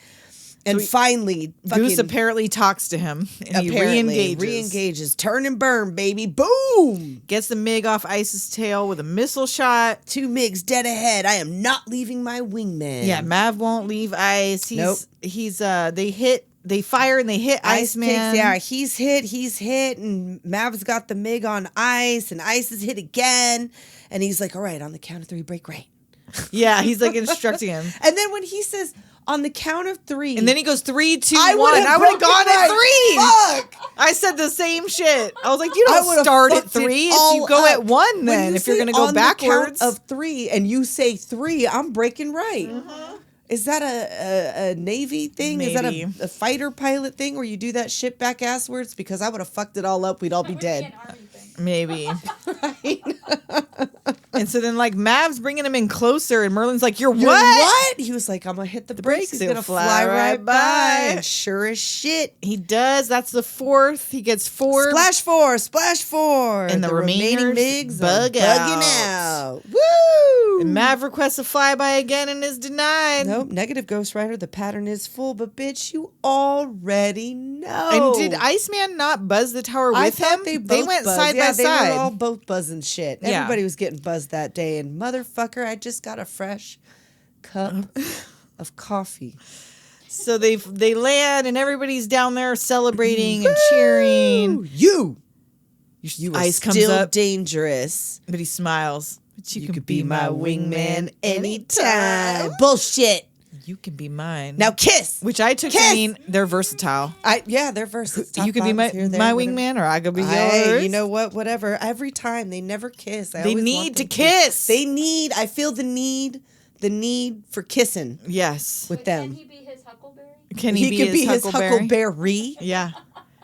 And finally, Goose fucking apparently talks to him. And he apparently re-engages. Turn and burn, baby. Boom! Gets the MiG off Ice's tail with a missile shot. 2 MiGs dead ahead. I am not leaving my wingman. Yeah, Mav won't leave Ice. They fire and they hit Iceman. He's hit, and Mav's got the MiG on Ice, and Ice is hit again. And he's like, all right, on the count of 3, break right. Yeah, he's like instructing him. And then when he says, on the count of 3. And then he goes 3, 2, 1. I would have gone at 3. Fuck! I said the same shit. I was like, you don't would've start at fucked it 3. all You go up. at 1 then. When If you're say going to go on backwards. The count of 3 and you say 3, I'm breaking right. Mm-hmm. Is that a Navy thing? Maybe. Is that a fighter pilot thing where you do that shit back asswards? Because I would have fucked it all up. We'd all be dead. Maybe. And so then, like, Mav's bringing him in closer, and Merlin's like, You're what? He was like, I'm going to hit the brakes. He's He'll going to fly right by. And sure as shit. He does. That's the 4th. He gets 4. Splash 4. And the remaining MiGs bug are bugging out. Woo! And Mav requests a flyby again and is denied. Nope, negative Ghost Rider. The pattern is full, but bitch, you already know. And did Iceman not buzz the tower with I him? thought they went buzzed. side by They side. were all both buzzing shit. Yeah. Everybody was getting buzzed that day. And motherfucker, I just got a fresh cup of coffee. So they land and everybody's down there celebrating and cheering. You were Ice comes still up. But But he smiles. But you could be my wingman anytime. Bullshit. You can be mine. Now kiss. Which I took Kiss! to mean they're versatile. They're versatile. You could be my wingman or I could be yours. Hey, you know what? Whatever. Every time they never kiss. They need to kiss. I feel the need for kissing Yes. with them. Can he be his Huckleberry? Can he could be his Huckleberry? Huckleberry. Yeah.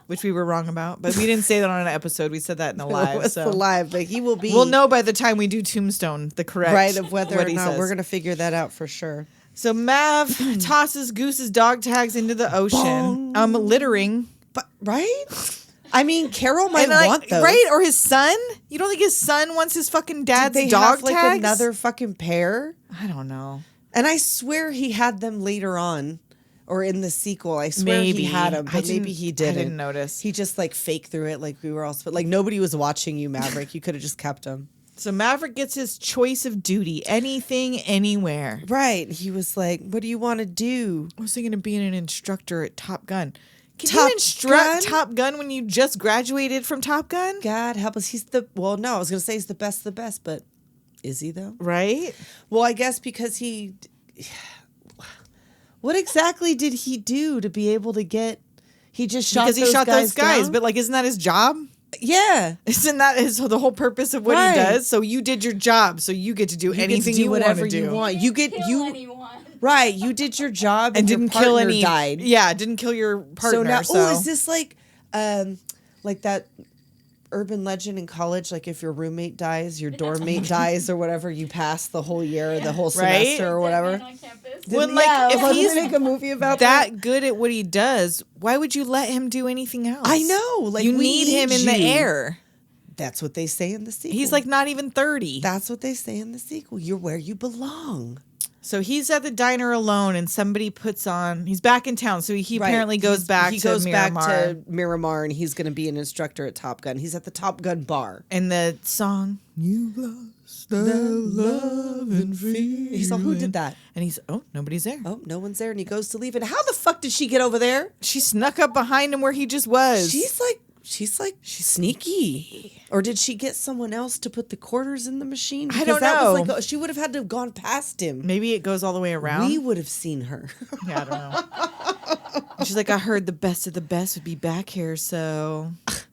Which we were wrong about. But we didn't say that on an episode. We said that in the live. It's So alive, but he will be. we'll know by the time we do Tombstone the correct right of whether what or he not says. we're gonna figure that out for sure. So Mav tosses Goose's dog tags into the ocean. Littering. But right? I mean, Carol might And, want those. right? Or his son? You don't think his son wants his fucking dad's Did they dog have, like tags? another fucking pair? I don't know. And I swear he had them later on. Or in the sequel, I swear Maybe. he had them, I but didn't- maybe he I didn't. didn't notice. He just like faked through it, like we were all, like nobody was watching you, Maverick. You could have just kept them. So Maverick gets his choice of duty. Anything, anywhere. Right. He was like, "What do you want to do?" I was thinking of being an instructor at Top Gun. Can Top you instruct Gun? Top Gun when you just graduated from Top Gun? God help us. No, I was gonna say he's the best of the best, but is he though? Right? Well, I guess because he. What exactly did he do to be able to get? He just shot because he those shot those guys. down? But like, isn't that his job? Yeah. Isn't that the whole purpose of what Right. he does? So you did your job, so you get to do anything you whatever want to do. you want. You kill anyone. Right. You did your job and didn't your kill partner any. died. Yeah, didn't kill your partner. So now, is this like that urban legend in college? Like if your roommate dies, your dorm mate dies, or whatever, you pass the whole year, the whole semester, Right? or whatever. On campus. When, like, if wasn't he's they make a movie about that? that good at what he does, why would you let him do anything else? I know. Like you we need him in the you. air. That's what they say in the sequel. He's like not even 30. That's what they say in the sequel. You're where you belong. So he's at the diner alone, and somebody puts on. He's back in town, so he Right. apparently goes back. He to goes Miramar. back to Miramar, and he's going to be an instructor at Top Gun. He's at the Top Gun bar. And the song, "You've lost the love and fear." He's like, who did that? And he's, nobody's there. Oh, no one's there, and he goes to leave. And how the fuck did she get over there? She snuck up behind him where he just was. She's sneaky. Or did she get someone else to put the quarters in the machine? I Because don't that was know. like she would have had to have gone past him. Maybe it goes all the way around. We would have seen her. Yeah, I don't know. And she's like, I heard the best of the best would be back here, so.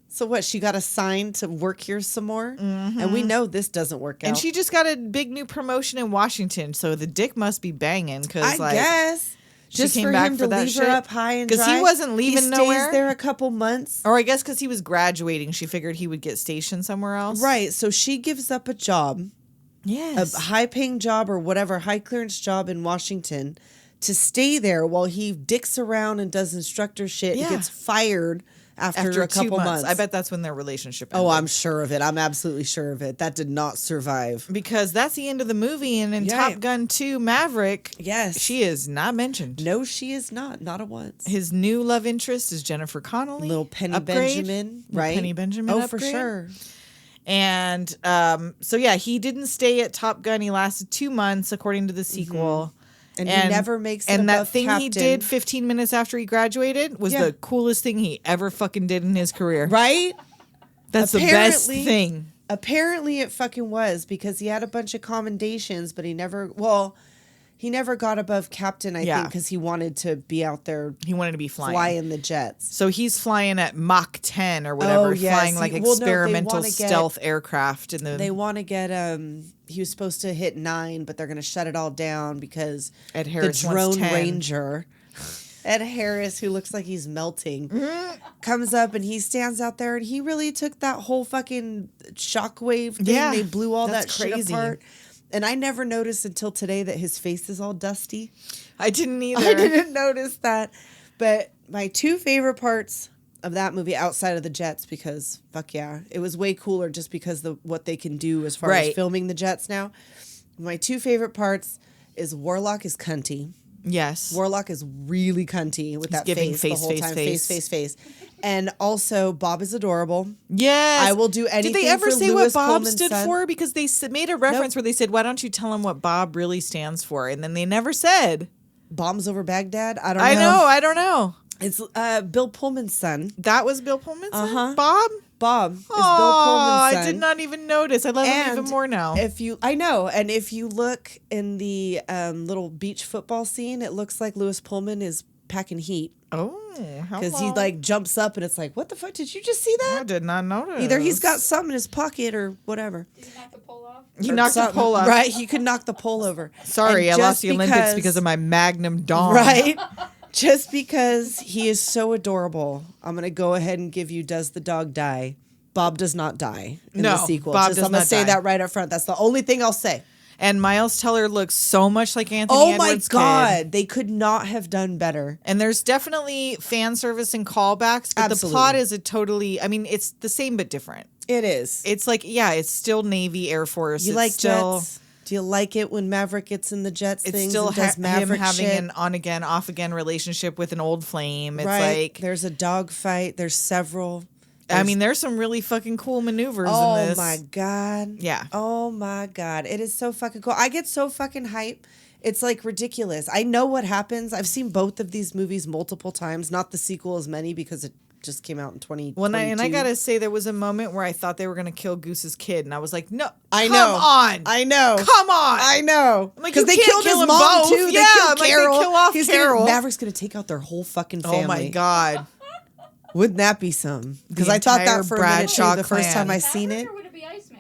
So what? She got assigned to work here some more, and we know this doesn't work out. And she just got a big new promotion in Washington, so the dick must be banging. Because I guess just came for back him for to that leave shit? her up high and 'Cause he dry. wasn't leaving he stays nowhere? there a couple months. Or I guess because he was graduating, she figured he would get stationed somewhere else. Right. So she gives up a job, Yes. a high-paying job or whatever, high-clearance job in Washington, to stay there while he dicks around and does instructor shit Yeah. and gets fired after a 2 couple months. I bet that's when their relationship ended. Oh, I'm sure of it. I'm absolutely sure of it. That did not survive. Because that's the end of the movie, and in Yeah. Top Gun 2 Maverick, Yes. she is not mentioned. No, she is not. Not a once. His new love interest is Jennifer Connelly. Little Penny Upgrade. Benjamin, Little right? Penny Benjamin. Oh, for upgrade. sure. And so yeah, he didn't stay at Top Gun. He lasted 2 months, according to the sequel. And he never makes it And that above thing he captain. did 15 minutes after he graduated was Yeah. the coolest thing he ever fucking did in his career. Right? That's the best Apparently- thing. Apparently it fucking was, because he had a bunch of commendations, but he never got above captain, I Yeah. think, because he wanted to be out there He wanted to be flying. flying the jets. So he's flying at Mach 10 or whatever, Oh, yes. flying like Well, no, they experimental wanna get- stealth aircraft in the They want to get he was supposed to hit 9, but they're going to shut it all down because Ed Harris the wants drone 10. ranger, Ed Harris, who looks like he's melting, comes up and he stands out there, and he really took that whole fucking shockwave thing. Yeah, They blew all that that's shit crazy. apart. And I never noticed until today that his face is all dusty. I didn't either. I didn't notice that. But my 2 favorite parts of that movie, outside of the jets, because fuck yeah, it was way cooler just because what they can do as far as Right. filming the jets now. My 2 favorite parts is Warlock is cunty. Yes. Warlock is really cunty with that giving face the face, whole face, time. face. Face. And also, Bob is adorable. Yes. I will do anything Did they ever for say Louis what Bob Pullman's stood son. for? Because they made a reference where they said, why don't you tell him what Bob really stands for? And then they never said. Bombs over Baghdad? I don't know. I don't know. It's Bill Pullman's son. That was Bill Pullman's son? Uh-huh. Bob? Bob is Bill Oh, Pullman's son. I did not even notice. I love him even more now. If you look in the little beach football scene, it looks like Louis Pullman is packing heat, oh, how because he like jumps up and it's like, what the fuck? Did you just see I that? did not notice. Either he's got something in his pocket or whatever. Did you knock the pole off? He Or knocked the something. pole off. Right, he could knock the pole over. Sorry, And I lost just the Olympics because of my Magnum Dong. Right. Just because he is so adorable, I'm gonna go ahead and give you "Does the dog die?" Bob does not die in the No, sequel. Bob Just, does I'm gonna not say die. that right up front. That's the only thing I'll say. And Miles Teller looks so much like Anthony Oh Edwards' my god, kid. they could not have done better. And there's definitely fan service and callbacks, but Absolutely. the plot is it's the same but different. It is. It's like, yeah, it's still Navy, Air Force. You it's like still, jets? Do you like it when Maverick gets in the jets It's things still and does him Maverick having shit? an on again, off again relationship with an old flame. It's right. like, There's a dog fight. There's several. there's some really fucking cool maneuvers in Oh this. my god. Yeah. Oh my god. It is so fucking cool. I get so fucking hype. It's like ridiculous. I know what happens. I've seen both of these movies multiple times. Not the sequel as many because it just came out in 2022. Well, and I gotta say, there was a moment where I thought they were gonna kill Goose's kid, and I was like, no, I come know. on. I know. Come on. I know. I'm like, Because you they can't killed his kill them mom, both. too. They Yeah, killed I'm like, they Carol. kill off Carol. Maverick's going to take out their whole fucking family. Oh, my God. Wouldn't that be some? Because The I thought entire that for a minute, too, Bradshaw the first clan. time I seen Maverick, it. or would it be Iceman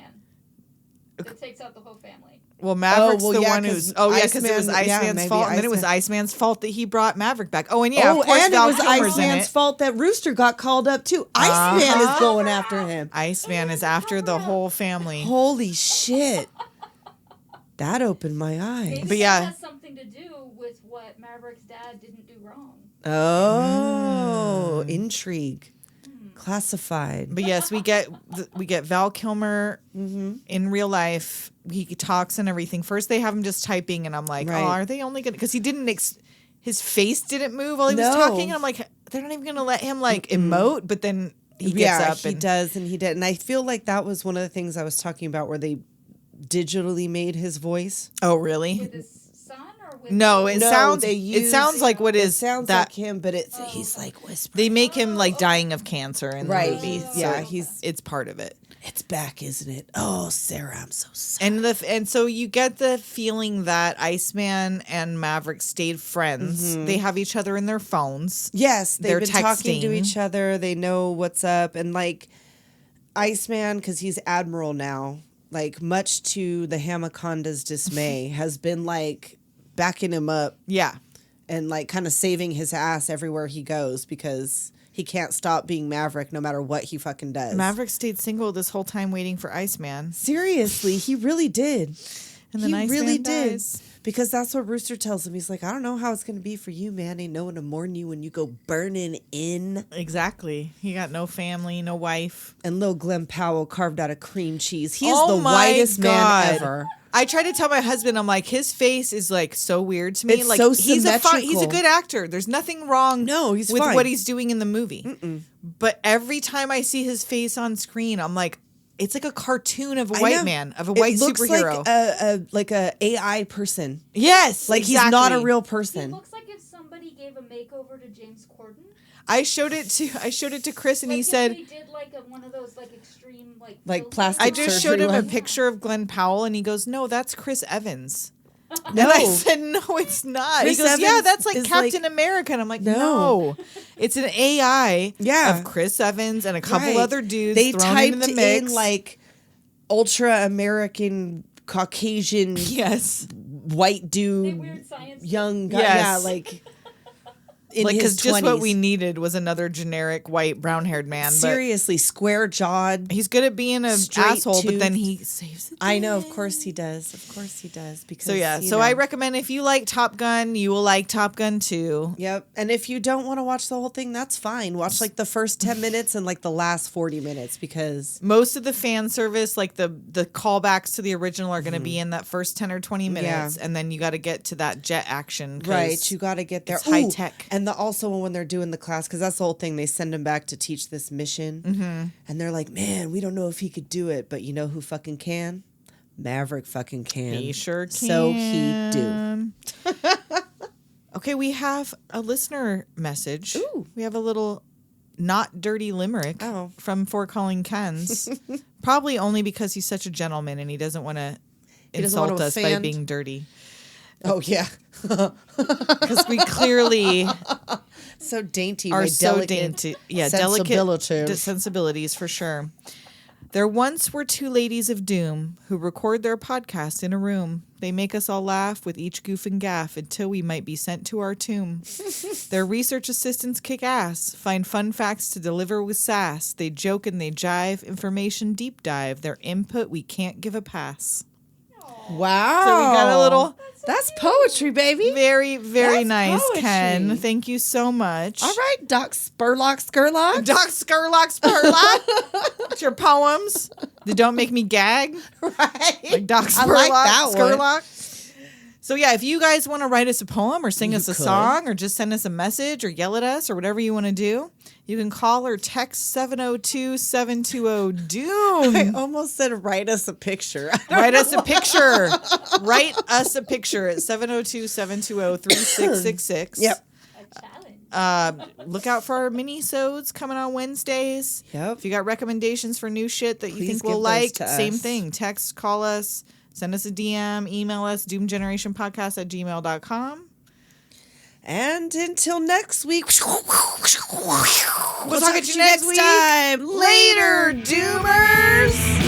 that takes out the whole family? Well, Maverick's well, the yeah, one 'cause who's... Oh, yeah, because it was Iceman- yeah, Iceman's maybe fault. And then it was Iceman. Iceman's fault that he brought Maverick back. Oh, and yeah, of course, and Val it was Kilmer's in Iceman's it. fault that Rooster got called up, too. Iceman is going after him. Iceman is after the whole family. Holy shit. That opened my eyes. Maybe But yeah. that has something to do with what Maverick's dad didn't do wrong. Oh, intrigue. Classified. But yes, we get Val Kilmer Mm-hmm. in real life. He talks and everything. First, they have him just typing, and I'm like, Right. oh, are they only gonna? Because he didn't. His face didn't move while he was No. talking, and I'm like, they're not even gonna let him like emote. But then he gets up. he and, does, and he did. And I feel like that was one of the things I was talking about where they digitally made his voice. With Oh, really? his son or with No, it sounds. they It sounds like what It is sounds that like him, but he's like whispering. they make him like dying of cancer in the Right. movie. Yeah, so it's part of it. It's back, isn't it? Oh, Sarah, I'm so sorry. And so you get the feeling that Iceman and Maverick stayed friends. They have each other in their phones. Yes, they've They're been talking to texting. each other. They know what's up. And like Iceman, because he's Admiral now, like much to the Hamaconda's dismay, has been like backing him up Yeah. and like kind of saving his ass everywhere he goes because he can't stop being Maverick no matter what he fucking does. Maverick stayed single this whole time waiting for Iceman. Seriously, he really did. And then He Iceman really dies. did. Because that's what Rooster tells him. He's like, I don't know how it's going to be for you, man. Ain't no one to mourn you when you go burning in. Exactly. He got no family, no wife. And little Glenn Powell carved out of cream cheese. He is Oh the my whitest man God. ever. I tried to tell my husband, I'm like, his face is like so weird to me. It's like so he's a symmetrical. good actor. There's nothing wrong No, he's with fine. what he's doing in the movie. But every time I see his face on screen, I'm like, it's like a cartoon of a I white know. man, of a white it looks superhero. like a AI person. Yes, Like he's not a exactly. real He person. looks like if somebody gave a makeover to James Corden. I showed it to Chris, and Like he if said, they did like one of those like extreme like filters. plastic I just surgery showed him a one. picture of Glenn Powell, and he goes, "No, that's Chris Evans." No. And I said, "No, it's not." Chris he goes, "Yeah, Evans that's like is Captain like- America." And I'm like, No. "No, it's an AI Yeah. of Chris Evans and a couple Right. other dudes They thrown typed into the mix." in like ultra American Caucasian yes, white They dude, weird science. young guy. Yes. Yeah, like in like his because just what 20s. we needed was another generic white brown-haired man. Seriously, square jawed. But he's good at being an Straight asshole, but then toothed. he saves the I know, of day. course he does. Of course he does. Because So yeah, you so know. I recommend if you like Top Gun, you will like Top Gun 2. Yep. And if you don't want to watch the whole thing, that's fine. Watch like the first 10 minutes and like the last 40 minutes because Most of the fan service, like the callbacks to the original, are going to be in that first 10 or 20 minutes, and then you got to get to that jet action. 'cause right, you got to get there. it's high Ooh, tech. And also when they're doing the class, because that's the whole thing, they send him back to teach this mission. And they're like, man, we don't know if he could do it, but you know who fucking can? Maverick fucking can. He sure can. So he do. Okay, we have a listener message. Ooh. We have a little not dirty limerick Oh. from Fort Calling Ken's. Probably only because he's such a gentleman and he doesn't want to doesn't want insult to us by offend. being dirty. Oh, yeah. Because we clearly So dainty. are my so delicate dainty. Yeah, sensibilities. delicate sensibilities for sure. There once were two ladies of doom who record their podcast in a room. They make us all laugh with each goof and gaff until we might be sent to our tomb. Their research assistants kick ass, find fun facts to deliver with sass. They joke and they jive, information deep dive. Their input we can't give a pass. Wow. So we got a little That's poetry, baby. very, very That's nice, poetry. Ken. Thank you so much. All right, Doc Spurlock Skurlock. Doc Skurlock Spurlock. It's your poems that don't make me gag. Right. Like Doc I Spurlock. like that one. Skurlock. So yeah, if you guys want to write us a poem or sing us a could. song or just send us a message or yell at us or whatever you want to do, you can call or text 702-720-DOOM. I almost said write us a picture. Write us a picture. Write us a picture at 702-720-3666. Yep. A challenge. Look out for our mini-sodes coming on Wednesdays. Yep. If you got recommendations for new shit that you Please think we'll give those like, to same us. thing. Text, call us, send us a DM, email us, doomgenerationpodcast@gmail.com. And until next week, we'll talk at you next week. time. Later, Doomers.